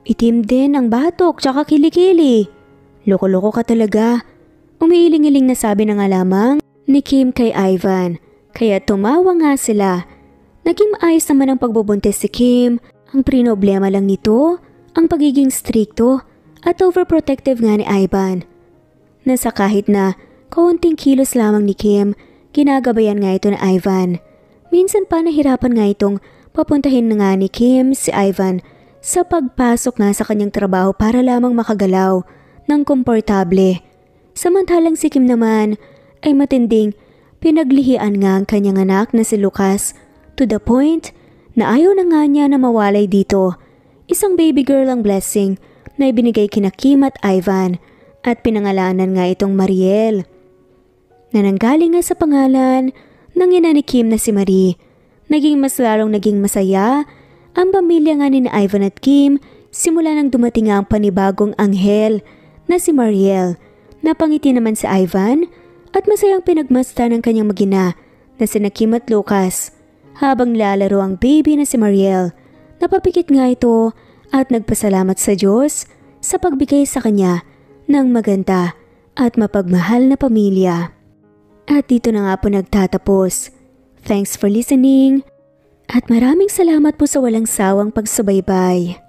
Itim din ang batok tsaka kilikili. Loko-loko ka talaga. Umiiling-iling na sabi na nga lamang ni Kim kay Ivan. Kaya tumawa nga sila. Naging maayos naman ang pagbubuntis si Kim. Ang problema lang nito, ang pagiging strikto at overprotective nga ni Ivan. Nasa kahit na kaunting kilos lamang ni Kim, ginagabayan nga ito ni Ivan. Minsan pa nahirapan nga itong papuntahin na nga ni Kim si Ivan sa pagpasok nga sa kanyang trabaho para lamang makagalaw ng komportable. Samantalang si Kim naman ay matinding pinaglihian nga ang kanyang anak na si Lucas to the point na ayaw na nga niya na mawalay dito. Isang baby girl ang blessing na ibinigay kina Kim at Ivan at pinangalanan nga itong Mariel. Nananggaling nga sa pangalan ng ina ni Kim na si Marie. Naging mas lalong naging masaya ang pamilya nga ni Ivan at Kim simula nang dumating nga ang panibagong anghel na si Mariel. Napangiti naman si Ivan at masayang pinagmasta ng kanyang magina na sina Kim at Lucas habang lalaro ang baby na si Mariel. Napapikit nga ito at nagpasalamat sa Diyos sa pagbigay sa kanya ng maganda at mapagmahal na pamilya. At dito na nga po nagtatapos. Thanks for listening at maraming salamat po sa walang sawang pagsubaybay.